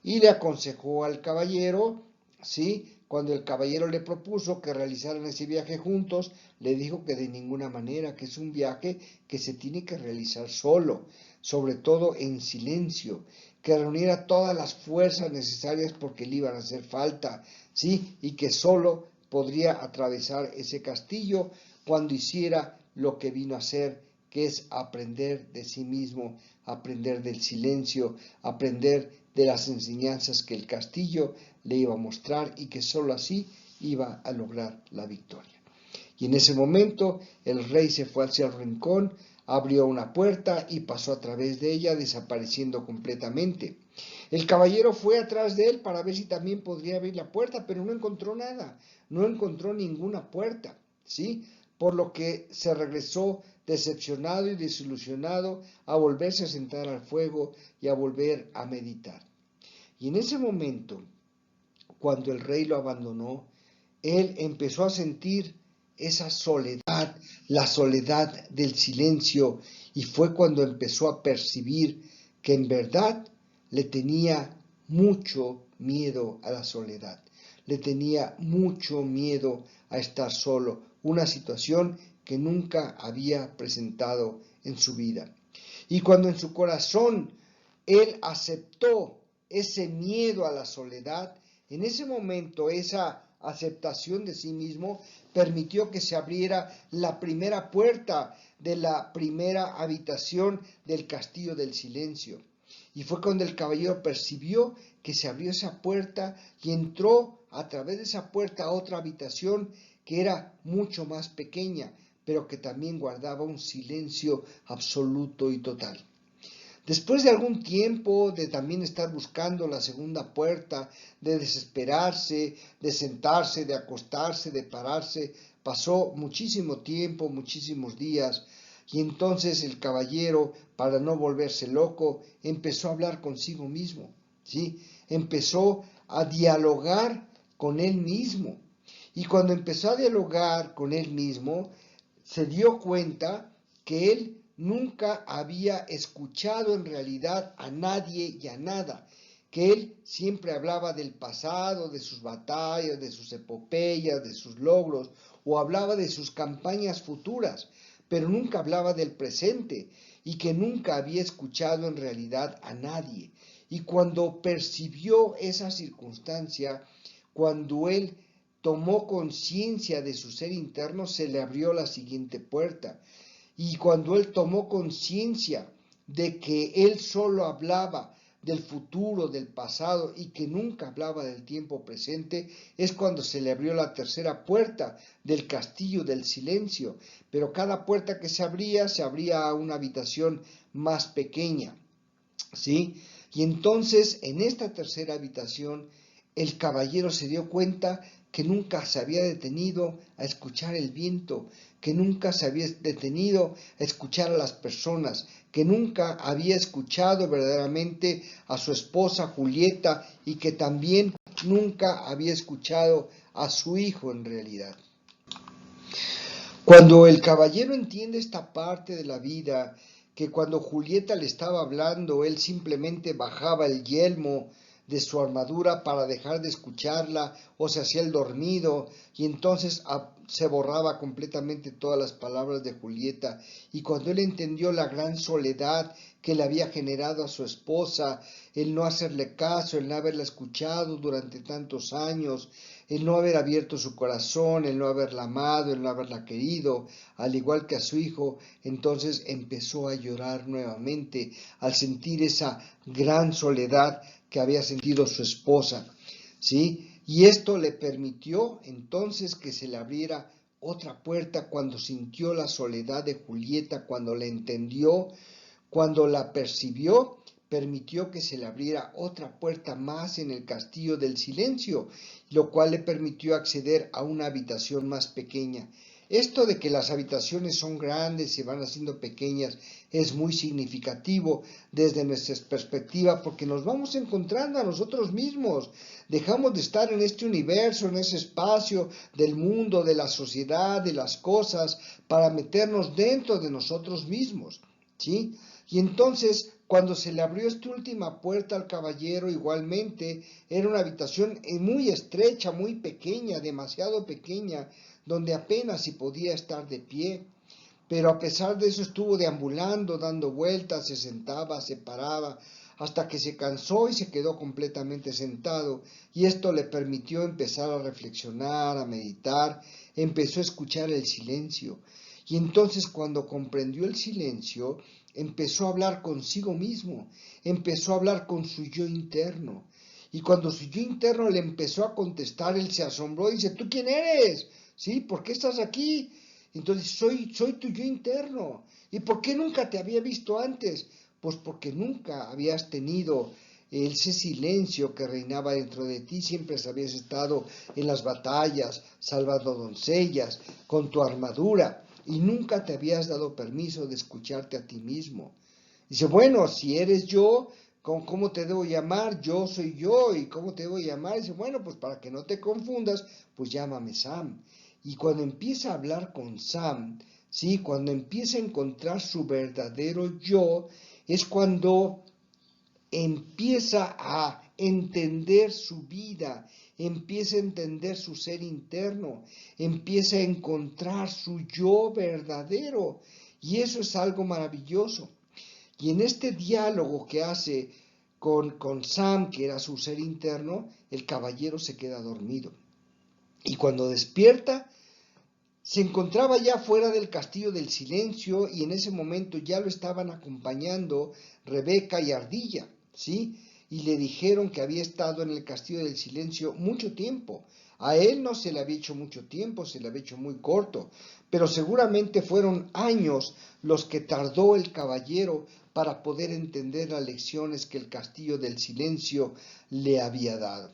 S1: Y le aconsejó al caballero, ¿sí? Cuando el caballero le propuso que realizaran ese viaje juntos, le dijo que de ninguna manera, que es un viaje que se tiene que realizar solo, sobre todo en silencio, que reuniera todas las fuerzas necesarias porque le iban a hacer falta, ¿sí? Y que solo podría atravesar ese castillo cuando hiciera lo que vino a hacer, que es aprender de sí mismo, aprender del silencio, aprender de las enseñanzas que el castillo le iba a mostrar y que sólo así iba a lograr la victoria. Y en ese momento el rey se fue hacia el rincón, abrió una puerta y pasó a través de ella, desapareciendo completamente. El caballero fue atrás de él para ver si también podría abrir la puerta, pero no encontró nada, no encontró ninguna puerta, ¿sí? Por lo que se regresó decepcionado y desilusionado a volverse a sentar al fuego y a volver a meditar. Y en ese momento, cuando el rey lo abandonó, él empezó a sentir esa soledad, la soledad del silencio, y fue cuando empezó a percibir que en verdad le tenía mucho miedo a la soledad. le tenía mucho miedo a estar solo, una situación que nunca había presentado en su vida. Y cuando en su corazón él aceptó ese miedo a la soledad, en ese momento esa aceptación de sí mismo permitió que se abriera la primera puerta de la primera habitación del castillo del silencio. Y fue cuando el caballero percibió que se abrió esa puerta y entró a través de esa puerta a otra habitación que era mucho más pequeña, pero que también guardaba un silencio absoluto y total. Después de algún tiempo de también estar buscando la segunda puerta, de desesperarse, de sentarse, de acostarse, de pararse, pasó muchísimo tiempo, muchísimos días, y entonces el caballero, para no volverse loco, empezó a hablar consigo mismo, ¿sí? Empezó a dialogar con él mismo. Y cuando empezó a dialogar con él mismo, se dio cuenta que él nunca había escuchado en realidad a nadie y a nada, que él siempre hablaba del pasado, de sus batallas, de sus epopeyas, de sus logros, o hablaba de sus campañas futuras, pero nunca hablaba del presente, y que nunca había escuchado en realidad a nadie. Y cuando percibió esa circunstancia, cuando él tomó conciencia de su ser interno, se le abrió la siguiente puerta. Y cuando él tomó conciencia de que él solo hablaba del futuro, del pasado y que nunca hablaba del tiempo presente, es cuando se le abrió la tercera puerta del castillo del silencio. Pero cada puerta que se abría a una habitación más pequeña, ¿sí? Y entonces en esta tercera habitación el caballero se dio cuenta que nunca se había detenido a escuchar el viento, que nunca se había detenido a escuchar a las personas, que nunca había escuchado verdaderamente a su esposa Julieta y que también nunca había escuchado a su hijo en realidad. Cuando el caballero entiende esta parte de la vida, que cuando Julieta le estaba hablando, él simplemente bajaba el yelmo de su armadura para dejar de escucharla, o se hacía el dormido, y entonces se borraba completamente todas las palabras de Julieta. Y cuando él entendió la gran soledad que le había generado a su esposa, el no hacerle caso, el no haberla escuchado durante tantos años, el no haber abierto su corazón, el no haberla amado, el no haberla querido, al igual que a su hijo, entonces empezó a llorar nuevamente al sentir esa gran soledad que había sentido su esposa, ¿sí? Y esto le permitió entonces que se le abriera otra puerta cuando sintió la soledad de Julieta, cuando la entendió, cuando la percibió, permitió que se le abriera otra puerta más en el castillo del silencio, lo cual le permitió acceder a una habitación más pequeña. Esto de que las habitaciones son grandes y van haciendo pequeñas es muy significativo desde nuestra perspectiva porque nos vamos encontrando a nosotros mismos. Dejamos de estar en este universo, en ese espacio del mundo, de la sociedad, de las cosas, para meternos dentro de nosotros mismos, ¿sí? Y entonces, cuando se le abrió esta última puerta al caballero, igualmente, era una habitación muy estrecha, muy pequeña, demasiado pequeña, donde apenas si podía estar de pie. Pero a pesar de eso estuvo deambulando, dando vueltas, se sentaba, se paraba, hasta que se cansó y se quedó completamente sentado. Y esto le permitió empezar a reflexionar, a meditar, empezó a escuchar el silencio. Y entonces cuando comprendió el silencio, empezó a hablar consigo mismo, empezó a hablar con su yo interno. Y cuando su yo interno le empezó a contestar, él se asombró y dice, ¿tú quién eres? ¿Sí? ¿Por qué estás aquí? Entonces, soy tu yo interno. ¿Y por qué nunca te había visto antes? Pues porque nunca habías tenido ese silencio que reinaba dentro de ti, siempre habías estado en las batallas, salvando doncellas, con tu armadura, y nunca te habías dado permiso de escucharte a ti mismo. Dice, bueno, si eres yo, ¿cómo te debo llamar? Yo soy yo, ¿y cómo te debo llamar? Dice, bueno, pues para que no te confundas, pues llámame Sam. Y cuando empieza a hablar con Sam, ¿sí? Cuando empieza a encontrar su verdadero yo, es cuando empieza a entender su vida, empieza a entender su ser interno, empieza a encontrar su yo verdadero. Y eso es algo maravilloso. Y en este diálogo que hace con Sam, que era su ser interno, el caballero se queda dormido. Y cuando despierta, se encontraba ya fuera del castillo del silencio y en ese momento ya lo estaban acompañando Rebeca y Ardilla, ¿sí? Y le dijeron que había estado en el castillo del silencio mucho tiempo. A él no se le había hecho mucho tiempo, se le había hecho muy corto, pero seguramente fueron años los que tardó el caballero para poder entender las lecciones que el castillo del silencio le había dado.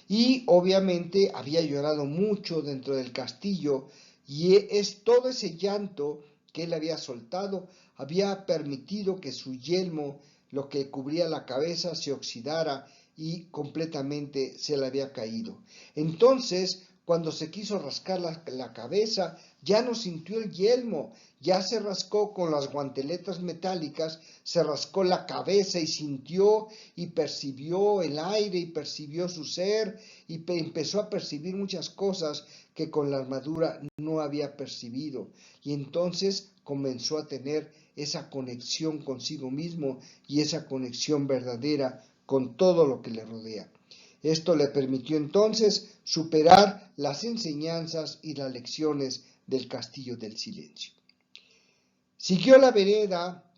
S1: Y obviamente había llorado mucho dentro del castillo y es todo ese llanto que él había soltado, había permitido que su yelmo, lo que cubría la cabeza, se oxidara y completamente se le había caído. Entonces, cuando se quiso rascar la cabeza, ya no sintió el yelmo, ya se rascó con las guanteletas metálicas, se rascó la cabeza y sintió y percibió el aire y percibió su ser y empezó a percibir muchas cosas que con la armadura no había percibido. Y entonces comenzó a tener esa conexión consigo mismo y esa conexión verdadera con todo lo que le rodea. Esto le permitió entonces superar las enseñanzas y las lecciones del castillo del silencio. Siguió la vereda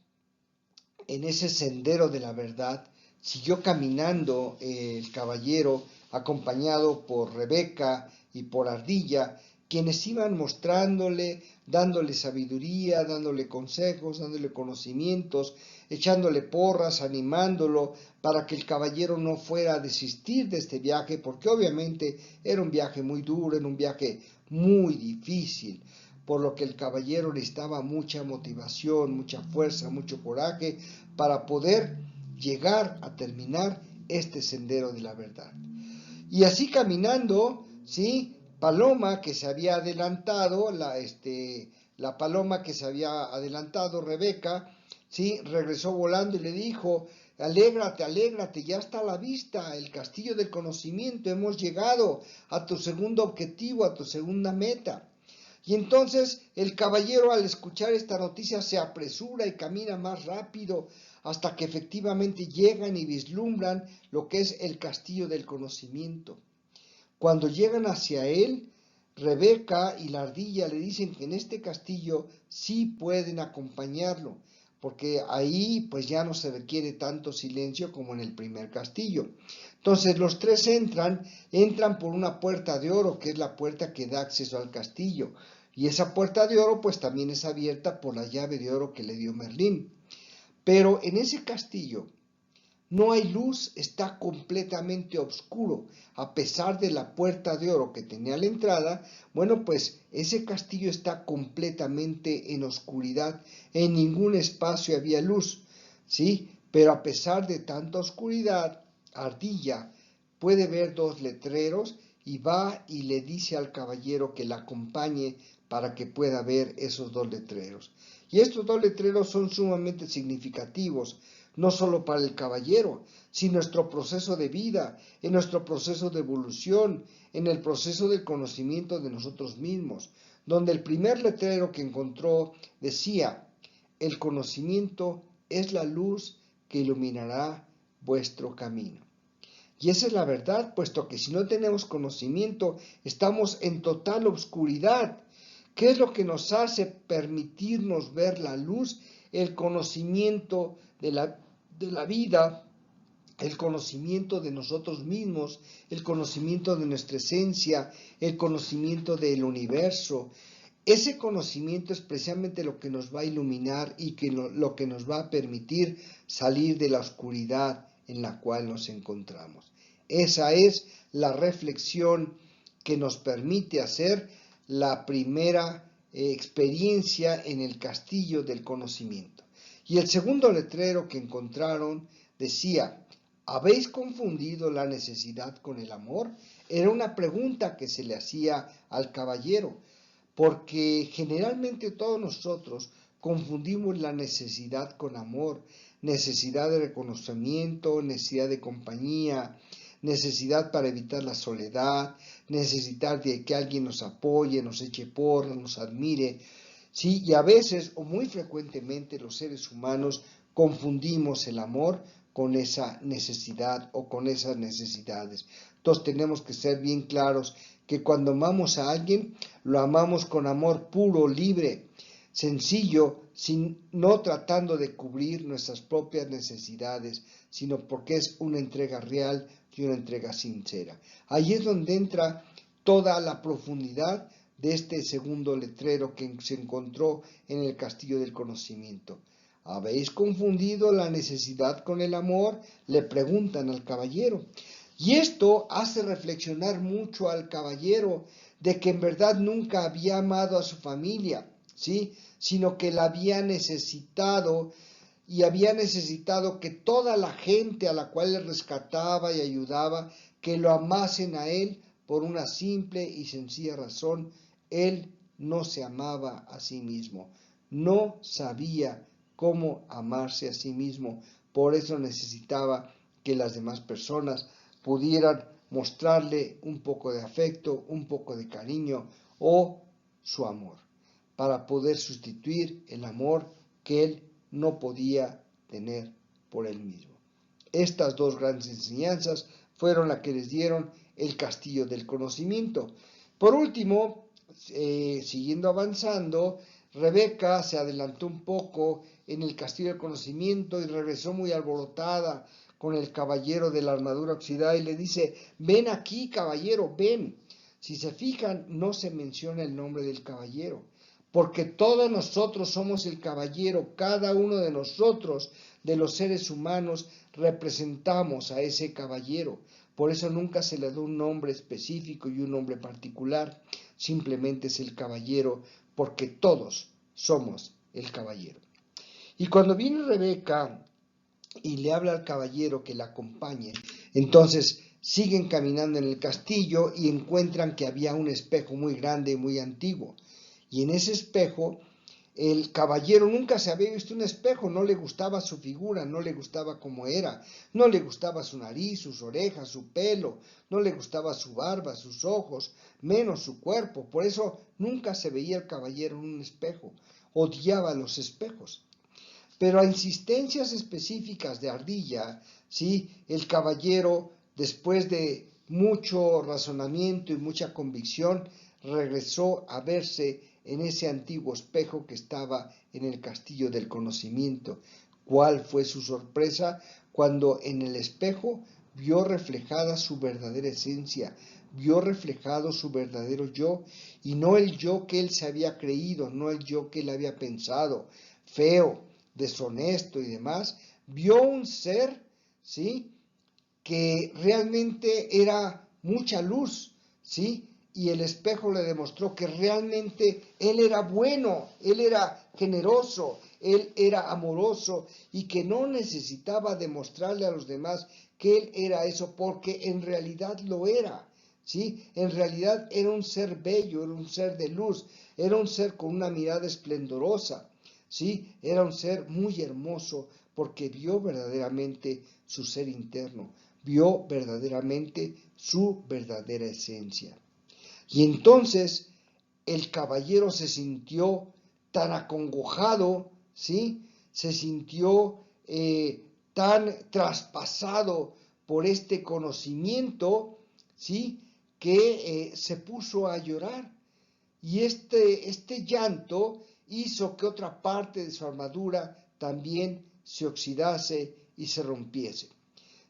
S1: en ese sendero de la verdad, siguió caminando el caballero acompañado por Rebeca y por Ardilla, quienes iban mostrándole, dándole sabiduría, dándole consejos, dándole conocimientos, echándole porras, animándolo para que el caballero no fuera a desistir de este viaje, porque obviamente era un viaje muy duro, era un viaje muy difícil, por lo que el caballero necesitaba mucha motivación, mucha fuerza, mucho coraje para poder llegar a terminar este sendero de la verdad. Y así caminando, ¿sí? Paloma que se había adelantado, la paloma que se había adelantado, Rebeca, ¿sí? Regresó volando y le dijo: alégrate, alégrate, ya está a la vista el castillo del conocimiento, hemos llegado a tu segundo objetivo, a tu segunda meta. Y entonces el caballero, al escuchar esta noticia, se apresura y camina más rápido hasta que efectivamente llegan y vislumbran lo que es el castillo del conocimiento. Cuando llegan hacia él, Rebeca y la ardilla le dicen que en este castillo sí pueden acompañarlo, porque ahí pues ya no se requiere tanto silencio como en el primer castillo. Entonces los tres entran por una puerta de oro, que es la puerta que da acceso al castillo, y esa puerta de oro pues también es abierta por la llave de oro que le dio Merlín. Pero en ese castillo no hay luz, está completamente oscuro, a pesar de la puerta de oro que tenía a la entrada. Bueno, pues ese castillo está completamente en oscuridad, en ningún espacio había luz, ¿sí? Pero a pesar de tanta oscuridad, Ardilla puede ver dos letreros y va y le dice al caballero que la acompañe para que pueda ver esos dos letreros. Y estos dos letreros son sumamente significativos, no solo para el caballero, sino en nuestro proceso de vida, en nuestro proceso de evolución, en el proceso del conocimiento de nosotros mismos, donde el primer letrero que encontró decía: el conocimiento es la luz que iluminará vuestro camino. Y esa es la verdad, puesto que si no tenemos conocimiento, estamos en total oscuridad. ¿Qué es lo que nos hace permitirnos ver la luz? El conocimiento de la vida, el conocimiento de nosotros mismos, el conocimiento de nuestra esencia, el conocimiento del universo. Ese conocimiento es precisamente lo que nos va a iluminar y lo que nos va a permitir salir de la oscuridad en la cual nos encontramos. Esa es la reflexión que nos permite hacer la primera experiencia en el castillo del conocimiento. Y el segundo letrero que encontraron decía: ¿habéis confundido la necesidad con el amor? Era una pregunta que se le hacía al caballero, porque generalmente todos nosotros confundimos la necesidad con amor. necesidad de reconocimiento, necesidad de compañía, necesidad para evitar la soledad, necesidad de que alguien nos apoye, nos eche porras, nos admire. Sí, y a veces o muy frecuentemente los seres humanos confundimos el amor con esa necesidad o con esas necesidades. Entonces tenemos que ser bien claros que cuando amamos a alguien, lo amamos con amor puro, libre, sencillo, no tratando de cubrir nuestras propias necesidades, sino porque es una entrega real y una entrega sincera. Ahí es donde entra toda la profundidad de este segundo letrero que se encontró en el Castillo del Conocimiento. ¿Habéis confundido la necesidad con el amor?, le preguntan al caballero. Y esto hace reflexionar mucho al caballero de que en verdad nunca había amado a su familia, ¿sí?, sino que la había necesitado y había necesitado que toda la gente a la cual le rescataba y ayudaba, que lo amasen a él por una simple y sencilla razón: él no se amaba a sí mismo, no sabía cómo amarse a sí mismo, por eso necesitaba que las demás personas pudieran mostrarle un poco de afecto, un poco de cariño o su amor, para poder sustituir el amor que él no podía tener por él mismo. Estas dos grandes enseñanzas fueron las que les dieron el Castillo del Conocimiento. Por último, siguiendo avanzando, Rebeca se adelantó un poco en el Castillo del Conocimiento y regresó muy alborotada con el caballero de la armadura oxidada y le dice: ven aquí, caballero, ven. Si se fijan, no se menciona el nombre del caballero, porque todos nosotros somos el caballero, cada uno de nosotros, de los seres humanos, representamos a ese caballero. Por eso nunca se le da un nombre específico y un nombre particular, simplemente es el caballero, porque todos somos el caballero. Y cuando viene Rebeca y le habla al caballero que la acompañe, entonces siguen caminando en el castillo y encuentran que había un espejo muy grande y muy antiguo. Y en ese espejo, el caballero nunca se había visto un espejo, no le gustaba su figura, no le gustaba cómo era, no le gustaba su nariz, sus orejas, su pelo, no le gustaba su barba, sus ojos, menos su cuerpo. Por eso nunca se veía el caballero en un espejo, odiaba los espejos. Pero a insistencias específicas de Ardilla, ¿sí?, el caballero, después de mucho razonamiento y mucha convicción, regresó a verse en ese antiguo espejo que estaba en el Castillo del Conocimiento. ¿Cuál fue su sorpresa cuando en el espejo vio reflejada su verdadera esencia, vio reflejado su verdadero yo, y no el yo que él se había creído, no el yo que él había pensado, feo, deshonesto y demás? Vio un ser, ¿sí?, que realmente era mucha luz, ¿sí?, y el espejo le demostró que realmente él era bueno, él era generoso, él era amoroso y que no necesitaba demostrarle a los demás que él era eso, porque en realidad lo era, ¿sí? En realidad era un ser bello, era un ser de luz, era un ser con una mirada esplendorosa, ¿sí? Era un ser muy hermoso porque vio verdaderamente su ser interno, vio verdaderamente su verdadera esencia. Y entonces el caballero se sintió tan acongojado, ¿sí?, se sintió tan traspasado por este conocimiento, ¿sí?, que se puso a llorar. Y este llanto hizo que otra parte de su armadura también se oxidase y se rompiese,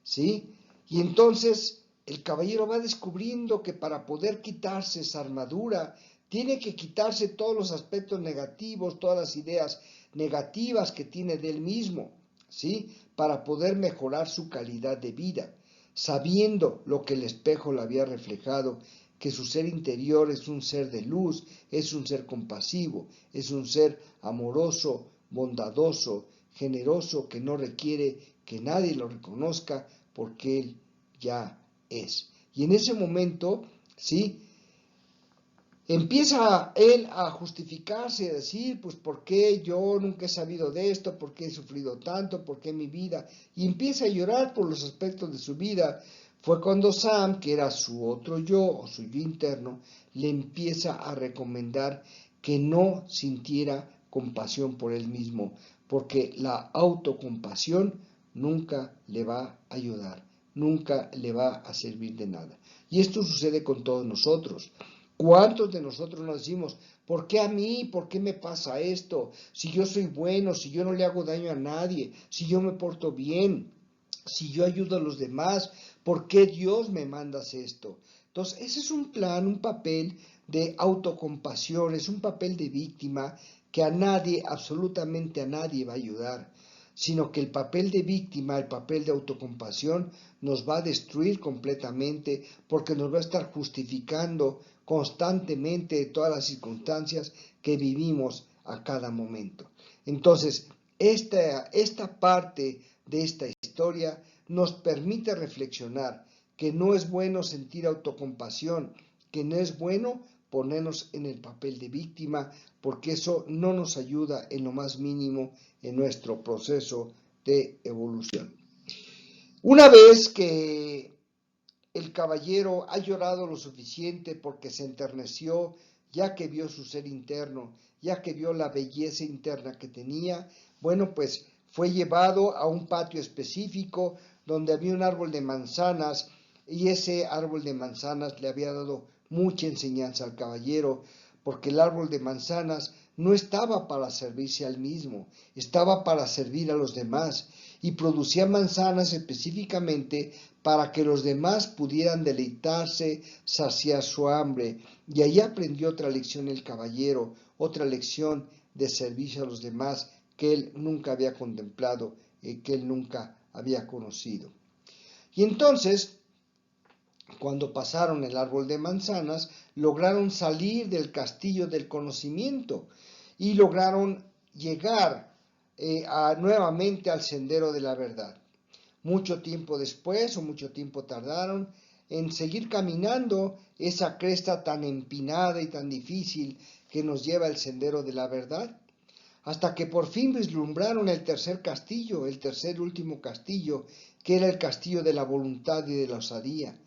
S1: ¿sí? Y entonces el caballero va descubriendo que para poder quitarse esa armadura, tiene que quitarse todos los aspectos negativos, todas las ideas negativas que tiene de él mismo, ¿sí?, para poder mejorar su calidad de vida, sabiendo lo que el espejo le había reflejado, que su ser interior es un ser de luz, es un ser compasivo, es un ser amoroso, bondadoso, generoso, que no requiere que nadie lo reconozca porque él ya es. Y en ese momento, ¿sí?, empieza él a justificarse, a decir, pues, ¿por qué yo nunca he sabido de esto? ¿Por qué he sufrido tanto? ¿Por qué mi vida? Y empieza a llorar por los aspectos de su vida. Fue cuando Sam, que era su otro yo, o su yo interno, le empieza a recomendar que no sintiera compasión por él mismo, porque la autocompasión nunca le va a ayudar, nunca le va a servir de nada. Y esto sucede con todos nosotros. ¿Cuántos de nosotros nos decimos, ¿por qué a mí? ¿Por qué me pasa esto? Si yo soy bueno, si yo no le hago daño a nadie, si yo me porto bien, si yo ayudo a los demás, ¿por qué Dios me mandas esto? Entonces, ese es un plan, un papel de autocompasión, es un papel de víctima que a nadie, absolutamente a nadie va a ayudar, sino que el papel de víctima, el papel de autocompasión, nos va a destruir completamente porque nos va a estar justificando constantemente todas las circunstancias que vivimos a cada momento. Entonces, esta parte de esta historia nos permite reflexionar que no es bueno sentir autocompasión, que no es bueno ponernos en el papel de víctima, porque eso no nos ayuda en lo más mínimo en nuestro proceso de evolución. Una vez que el caballero ha llorado lo suficiente porque se enterneció, ya que vio su ser interno, ya que vio la belleza interna que tenía, bueno, pues fue llevado a un patio específico donde había un árbol de manzanas y ese árbol de manzanas le había dado mucha enseñanza al caballero, porque el árbol de manzanas no estaba para servirse al mismo, estaba para servir a los demás y producía manzanas específicamente para que los demás pudieran deleitarse, saciar su hambre. Y ahí aprendió otra lección el caballero, otra lección de servicio a los demás que él nunca había contemplado, que él nunca había conocido. Y entonces, cuando pasaron el árbol de manzanas, lograron salir del castillo del conocimiento y lograron llegar nuevamente al sendero de la verdad. Mucho tiempo después, o mucho tiempo tardaron en seguir caminando esa cresta tan empinada y tan difícil que nos lleva al sendero de la verdad, hasta que por fin vislumbraron el tercer castillo, el tercer y último castillo, que era el castillo de la voluntad y de la osadía.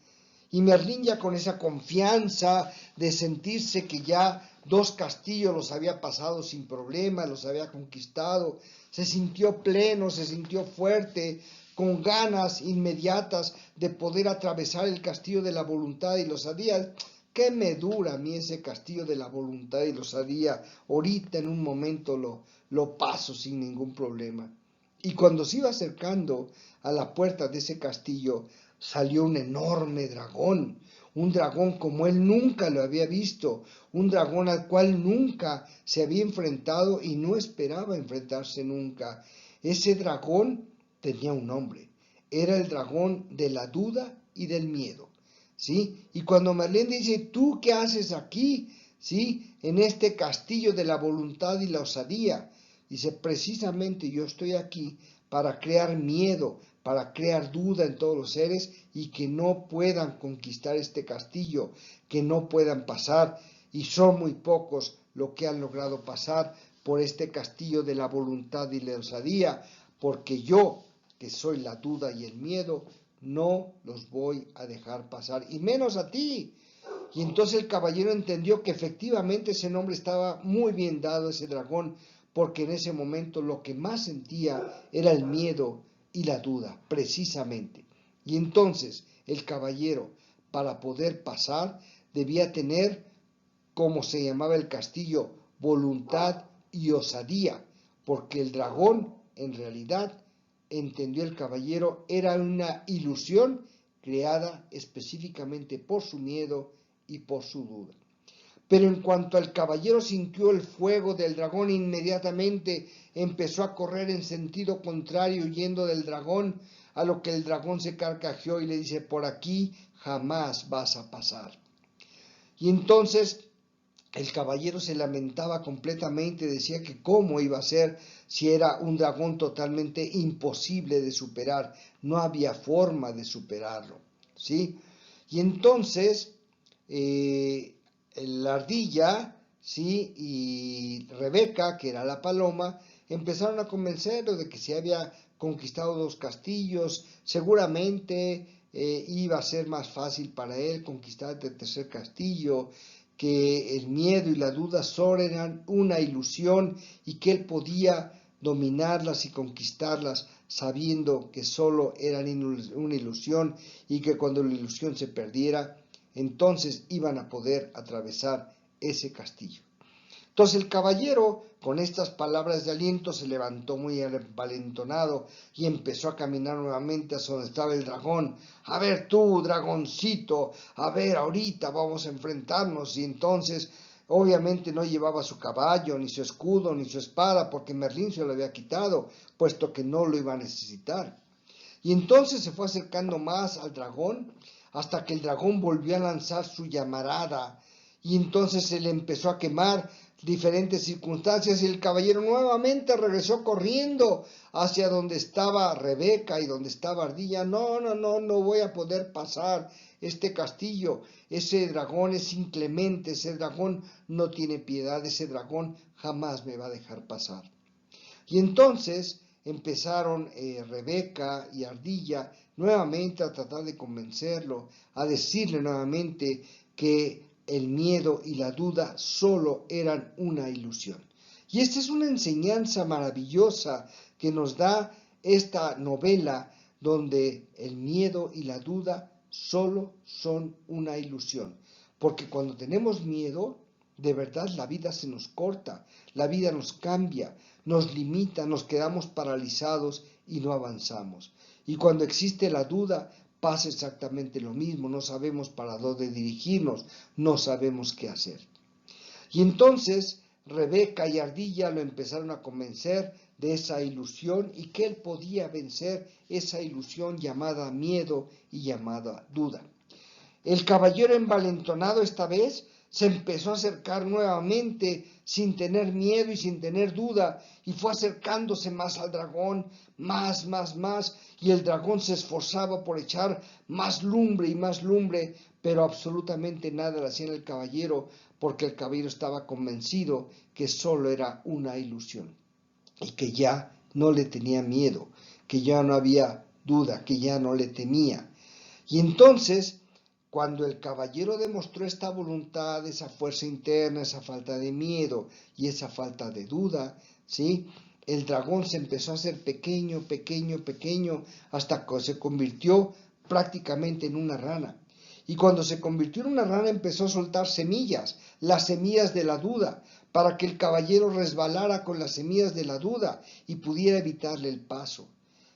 S1: Y Merlín, ya con esa confianza de sentirse que ya 2 castillos los había pasado sin problema, los había conquistado, se sintió pleno, se sintió fuerte, con ganas inmediatas de poder atravesar el castillo de la voluntad y la osadía. ¿Qué me dura a mí ese castillo de la voluntad y la osadía? Ahorita en un momento lo paso sin ningún problema. Y cuando se iba acercando a la puerta de ese castillo, salió un dragón como él nunca lo había visto, un dragón al cual nunca se había enfrentado y no esperaba enfrentarse nunca. Ese dragón tenía un nombre, era el dragón de la duda y del miedo, ¿sí? Y cuando Merlín dice, ¿tú qué haces aquí? ¿Sí? En este castillo de la voluntad y la osadía, dice, precisamente yo estoy aquí para crear miedo, para crear duda en todos los seres y que no puedan conquistar este castillo, que no puedan pasar, y son muy pocos los que han logrado pasar por este castillo de la voluntad y la osadía, porque yo, que soy la duda y el miedo, no los voy a dejar pasar, y menos a ti. Y entonces el caballero entendió que efectivamente ese nombre estaba muy bien dado, ese dragón, porque en ese momento lo que más sentía era el miedo y la duda, precisamente. Y entonces el caballero, para poder pasar, debía tener, como se llamaba el castillo, voluntad y osadía, porque el dragón, en realidad, entendió el caballero, era una ilusión creada específicamente por su miedo y por su duda. Pero en cuanto el caballero sintió el fuego del dragón, inmediatamente empezó a correr en sentido contrario, huyendo del dragón, a lo que el dragón se carcajeó y le dice, por aquí jamás vas a pasar. Y entonces el caballero se lamentaba completamente, decía que cómo iba a ser si era un dragón totalmente imposible de superar, no había forma de superarlo, ¿sí? Y entonces la ardilla, ¿sí? Y Rebeca, que era la paloma, empezaron a convencerlo de que si había conquistado 2 castillos, seguramente iba a ser más fácil para él conquistar el tercer castillo, que el miedo y la duda solo eran una ilusión y que él podía dominarlas y conquistarlas sabiendo que solo eran una ilusión y que cuando la ilusión se perdiera, entonces iban a poder atravesar ese castillo. Entonces el caballero, con estas palabras de aliento, se levantó muy envalentonado y empezó a caminar nuevamente hacia donde estaba el dragón. A ver tú, dragoncito, a ver, ahorita vamos a enfrentarnos. Y entonces, obviamente no llevaba su caballo, ni su escudo, ni su espada, porque Merlín se lo había quitado, puesto que no lo iba a necesitar. Y entonces se fue acercando más al dragón, hasta que el dragón volvió a lanzar su llamarada. Y entonces se le empezó a quemar diferentes circunstancias y el caballero nuevamente regresó corriendo hacia donde estaba Rebeca y donde estaba Ardilla. No voy a poder pasar este castillo. Ese dragón es inclemente, ese dragón no tiene piedad, ese dragón jamás me va a dejar pasar. Y entonces empezaron Rebeca y Ardilla nuevamente a tratar de convencerlo, a decirle nuevamente que el miedo y la duda solo eran una ilusión. Y esta es una enseñanza maravillosa que nos da esta novela donde el miedo y la duda solo son una ilusión. Porque cuando tenemos miedo, de verdad la vida se nos corta, la vida nos cambia, nos limita, nos quedamos paralizados y no avanzamos. Y cuando existe la duda, pasa exactamente lo mismo, no sabemos para dónde dirigirnos, no sabemos qué hacer. Y entonces Rebeca y Ardilla lo empezaron a convencer de esa ilusión y que él podía vencer esa ilusión llamada miedo y llamada duda. El caballero envalentonado esta vez se empezó a acercar nuevamente sin tener miedo y sin tener duda y fue acercándose más al dragón, más, y el dragón se esforzaba por echar más lumbre y más lumbre, pero absolutamente nada le hacía el caballero porque el caballero estaba convencido que solo era una ilusión y que ya no le tenía miedo, que ya no había duda, que ya no le temía. Y entonces, cuando el caballero demostró esta voluntad, esa fuerza interna, esa falta de miedo y esa falta de duda, ¿sí? El dragón se empezó a hacer pequeño, hasta que se convirtió prácticamente en una rana. Y cuando se convirtió en una rana empezó a soltar semillas, las semillas de la duda, para que el caballero resbalara con las semillas de la duda y pudiera evitarle el paso.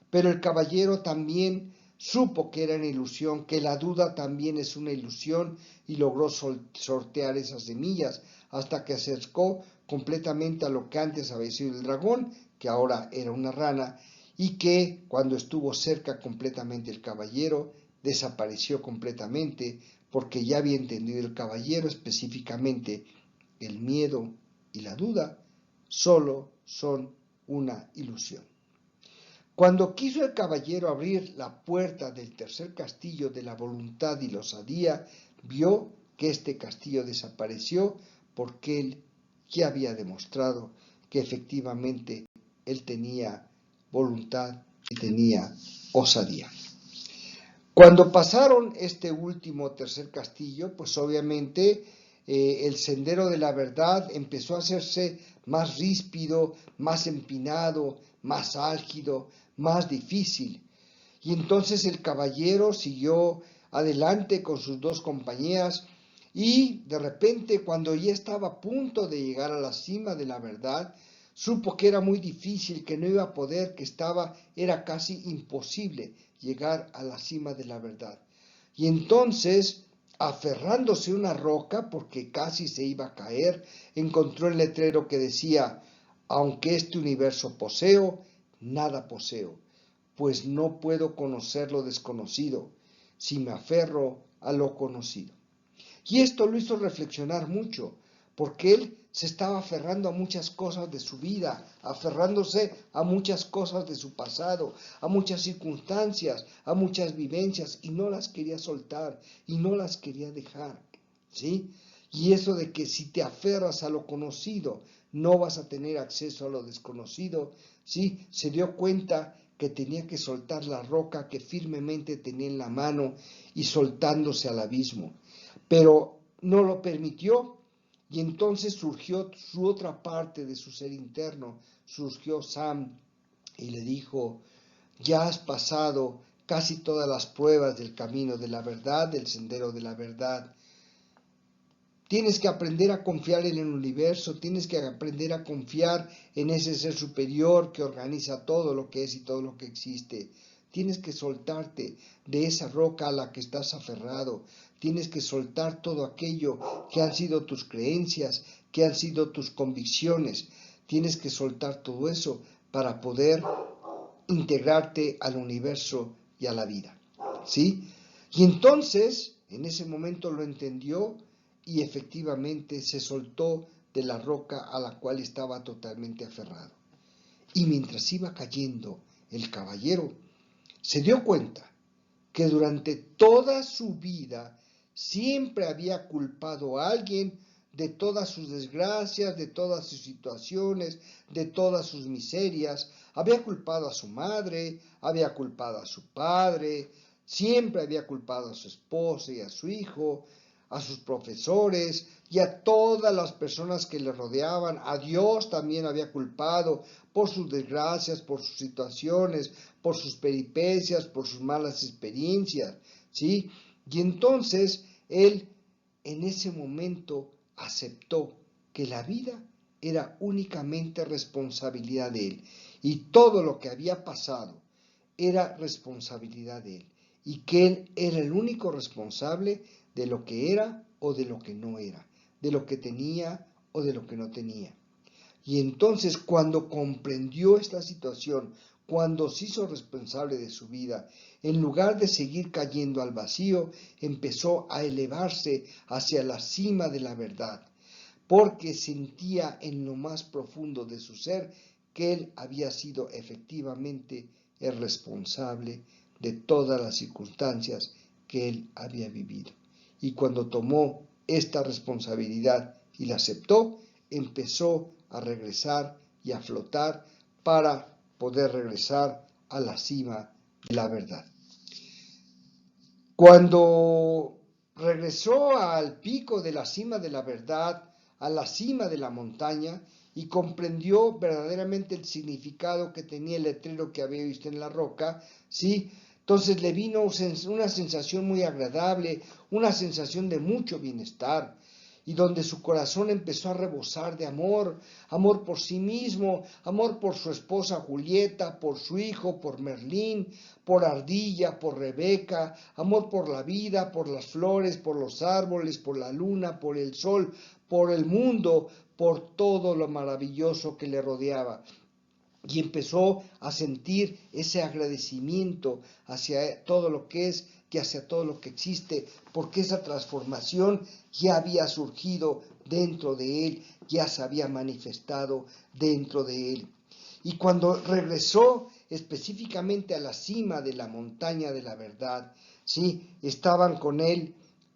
S1: Pero el caballero también supo que era una ilusión, que la duda también es una ilusión y logró sortear esas semillas hasta que se acercó completamente a lo que antes había sido el dragón, que ahora era una rana, y que cuando estuvo cerca completamente el caballero, desapareció completamente porque ya había entendido el caballero específicamente el miedo y la duda solo son una ilusión. Cuando quiso el caballero abrir la puerta del tercer castillo de la voluntad y la osadía, vio que este castillo desapareció porque él ya había demostrado que efectivamente él tenía voluntad y tenía osadía. Cuando pasaron este último tercer castillo, pues obviamente el sendero de la verdad empezó a hacerse más ríspido, más empinado, más álgido, más difícil. Y entonces el caballero siguió adelante con sus 2 compañeras y de repente cuando ya estaba a punto de llegar a la cima de la verdad, supo que era muy difícil, que no iba a poder, que era casi imposible llegar a la cima de la verdad. Y entonces, aferrándose a una roca, porque casi se iba a caer, encontró el letrero que decía: aunque este universo poseo, nada poseo, pues no puedo conocer lo desconocido, si me aferro a lo conocido. Y esto lo hizo reflexionar mucho, porque él se estaba aferrando a muchas cosas de su vida, aferrándose a muchas cosas de su pasado, a muchas circunstancias, a muchas vivencias, y no las quería soltar, y no las quería dejar, ¿sí? Y eso de que si te aferras a lo conocido, no vas a tener acceso a lo desconocido, ¿sí? Se dio cuenta que tenía que soltar la roca que firmemente tenía en la mano y soltándose al abismo. Pero no lo permitió y entonces surgió su otra parte de su ser interno, surgió Sam y le dijo, ya has pasado casi todas las pruebas del camino de la verdad, del sendero de la verdad. Tienes que aprender a confiar en el universo, tienes que aprender a confiar en ese ser superior que organiza todo lo que es y todo lo que existe. Tienes que soltarte de esa roca a la que estás aferrado. Tienes que soltar todo aquello que han sido tus creencias, que han sido tus convicciones. Tienes que soltar todo eso para poder integrarte al universo y a la vida. ¿Sí? Y entonces, en ese momento lo entendió y efectivamente se soltó de la roca a la cual estaba totalmente aferrado. Y mientras iba cayendo el caballero, se dio cuenta que durante toda su vida siempre había culpado a alguien de todas sus desgracias, de todas sus situaciones, de todas sus miserias. Había culpado a su madre, había culpado a su padre, siempre había culpado a su esposa y a su hijo, a sus profesores y a todas las personas que le rodeaban. A Dios también había culpado por sus desgracias, por sus situaciones, por sus peripecias, por sus malas experiencias, ¿sí? Y entonces él en ese momento aceptó que la vida era únicamente responsabilidad de él y todo lo que había pasado era responsabilidad de él y que él era el único responsable de lo que era o de lo que no era, de lo que tenía o de lo que no tenía. Y entonces cuando comprendió esta situación, cuando se hizo responsable de su vida, en lugar de seguir cayendo al vacío, empezó a elevarse hacia la cima de la verdad, porque sentía en lo más profundo de su ser que él había sido efectivamente el responsable de todas las circunstancias que él había vivido. Y cuando tomó esta responsabilidad y la aceptó, empezó a regresar y a flotar para poder regresar a la cima de la verdad. Cuando regresó al pico de la cima de la verdad, a la cima de la montaña, y comprendió verdaderamente el significado que tenía el letrero que había visto en la roca, ¿sí? Entonces le vino una sensación muy agradable, una sensación de mucho bienestar, y donde su corazón empezó a rebosar de amor, amor por sí mismo, amor por su esposa Julieta, por su hijo, por Merlín, por Ardilla, por Rebeca, amor por la vida, por las flores, por los árboles, por la luna, por el sol, por el mundo, por todo lo maravilloso que le rodeaba. Y empezó a sentir ese agradecimiento hacia todo lo que es, que hacia todo lo que existe, porque esa transformación ya había surgido dentro de él, ya se había manifestado dentro de él. Y cuando regresó específicamente a la cima de la montaña de la verdad, ¿sí? Estaban con él,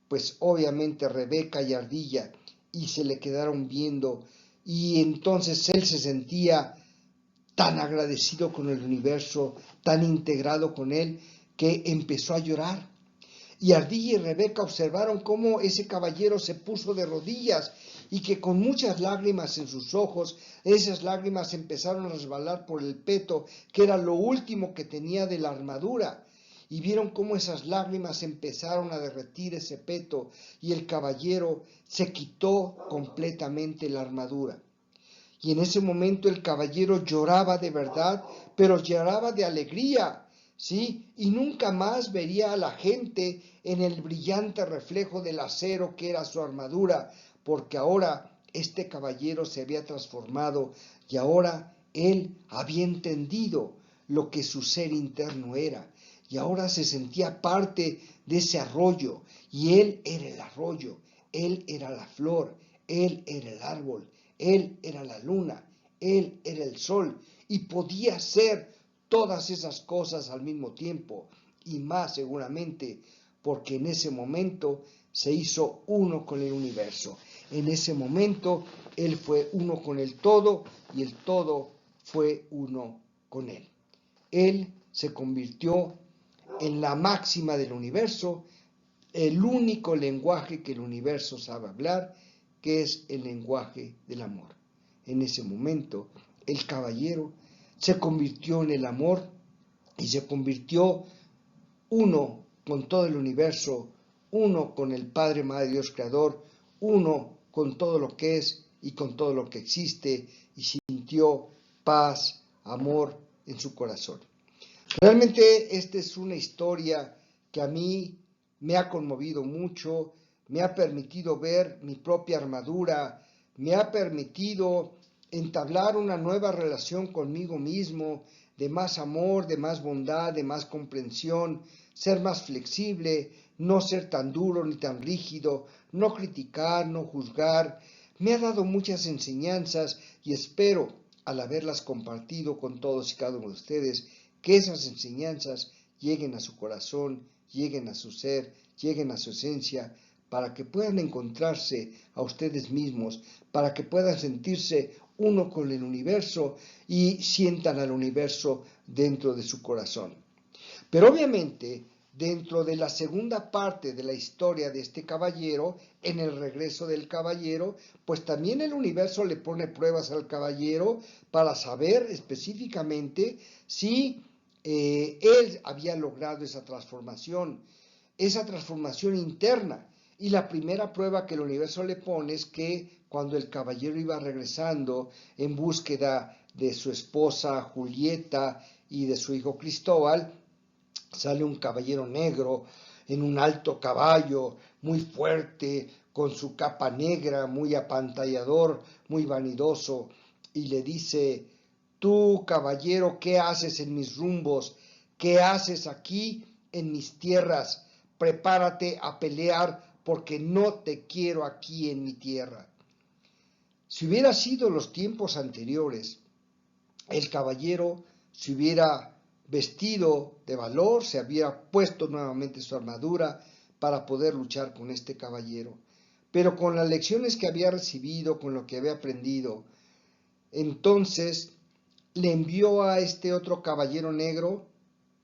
S1: pues obviamente Rebeca y Ardilla, y se le quedaron viendo, y entonces él se sentía tan agradecido con el universo, tan integrado con él, que empezó a llorar. Y Ardilla y Rebeca observaron cómo ese caballero se puso de rodillas y que con muchas lágrimas en sus ojos, esas lágrimas empezaron a resbalar por el peto, que era lo último que tenía de la armadura. Y vieron cómo esas lágrimas empezaron a derretir ese peto y el caballero se quitó completamente la armadura. Y en ese momento el caballero lloraba de verdad, pero lloraba de alegría, ¿sí? Y nunca más vería a la gente en el brillante reflejo del acero que era su armadura, porque ahora este caballero se había transformado y ahora él había entendido lo que su ser interno era. Y ahora se sentía parte de ese arroyo, y él era el arroyo, él era la flor, él era el árbol. Él era la luna, él era el sol y podía ser todas esas cosas al mismo tiempo y más seguramente porque en ese momento se hizo uno con el universo. En ese momento, Él fue uno con el todo y el todo fue uno con Él. Él se convirtió en la máxima del universo, el único lenguaje que el universo sabe hablar, que es el lenguaje del amor. En ese momento, el caballero se convirtió en el amor y se convirtió uno con todo el universo, uno con el Padre, Madre, Dios Creador, uno con todo lo que es y con todo lo que existe, y sintió paz, amor en su corazón. Realmente esta es una historia que a mí me ha conmovido mucho, me ha permitido ver mi propia armadura, me ha permitido entablar una nueva relación conmigo mismo, de más amor, de más bondad, de más comprensión, ser más flexible, no ser tan duro ni tan rígido, no criticar, no juzgar. Me ha dado muchas enseñanzas y espero, al haberlas compartido con todos y cada uno de ustedes, que esas enseñanzas lleguen a su corazón, lleguen a su ser, lleguen a su esencia, para que puedan encontrarse a ustedes mismos, para que puedan sentirse uno con el universo y sientan al universo dentro de su corazón. Pero obviamente, dentro de la segunda parte de la historia de este caballero, en el regreso del caballero, pues también el universo le pone pruebas al caballero para saber específicamente si él había logrado esa transformación interna. Y la primera prueba que el universo le pone es que cuando el caballero iba regresando en búsqueda de su esposa Julieta y de su hijo Cristóbal, sale un caballero negro en un alto caballo, muy fuerte, con su capa negra, muy apantallador, muy vanidoso, y le dice: tú, caballero, ¿qué haces en mis rumbos? ¿Qué haces aquí en mis tierras? Prepárate a pelear porque no te quiero aquí en mi tierra. Si hubiera sido los tiempos anteriores, el caballero se hubiera vestido de valor, se hubiera puesto nuevamente su armadura para poder luchar con este caballero. Pero con las lecciones que había recibido, con lo que había aprendido, entonces le envió a este otro caballero negro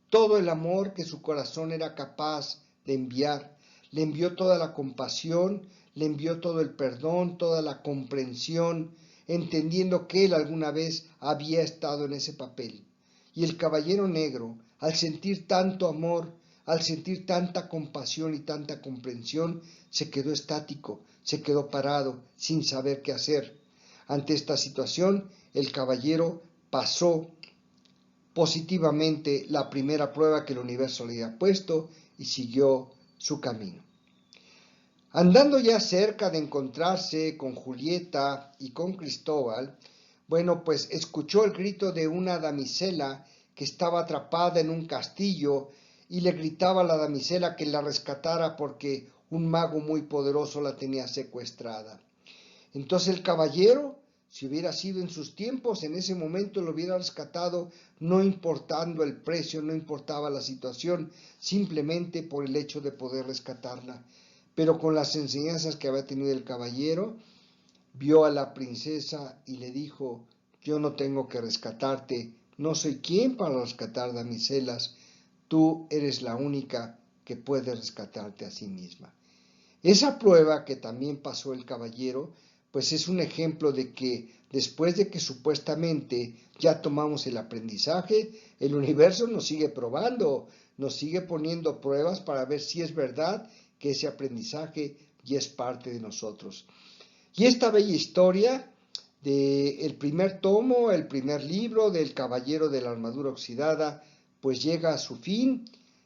S1: todo el amor que su corazón era capaz de enviar. Le envió toda la compasión, le envió todo el perdón, toda la comprensión, entendiendo que él alguna vez había estado en ese papel. Y el caballero negro, al sentir tanto amor, al sentir tanta compasión y tanta comprensión, se quedó estático, se quedó parado, sin saber qué hacer. Ante esta situación, el caballero pasó positivamente la primera prueba que el universo le había puesto y siguió su camino. Andando ya cerca de encontrarse con Julieta y con Cristóbal, bueno, pues escuchó el grito de una damisela que estaba atrapada en un castillo y le gritaba a la damisela que la rescatara porque un mago muy poderoso la tenía secuestrada. Entonces el caballero, si hubiera sido en sus tiempos, en ese momento lo hubiera rescatado, no importando el precio, no importaba la situación, simplemente por el hecho de poder rescatarla. Pero con las enseñanzas que había tenido el caballero, vio a la princesa y le dijo: yo no tengo que rescatarte, no soy quien para rescatar damiselas, tú eres la única que puede rescatarte a sí misma. Esa prueba que también pasó el caballero, pues es un ejemplo de que después de que supuestamente ya tomamos el aprendizaje, el universo nos sigue probando, nos sigue poniendo pruebas para ver si es verdad que ese aprendizaje ya es parte de nosotros. Y esta bella historia del primer tomo, el primer libro del Caballero de la Armadura Oxidada, pues llega a su fin.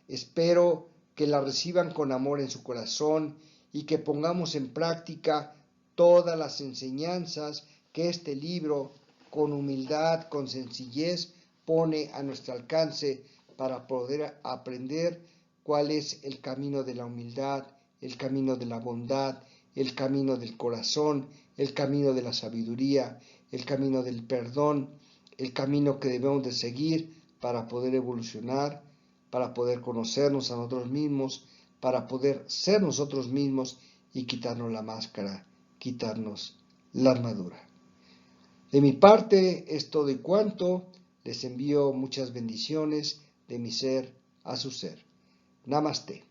S1: Espero que la reciban con amor en su corazón y que pongamos en práctica todas las enseñanzas que este libro, con humildad, con sencillez, pone a nuestro alcance para poder aprender cuál es el camino de la humildad, el camino de la bondad, el camino del corazón, el camino de la sabiduría, el camino del perdón, el camino que debemos de seguir para poder evolucionar, para poder conocernos a nosotros mismos, para poder ser nosotros mismos y quitarnos la máscara, quitarnos la armadura. De mi parte es todo y cuanto. Les envío muchas bendiciones de mi ser a su ser. Namaste.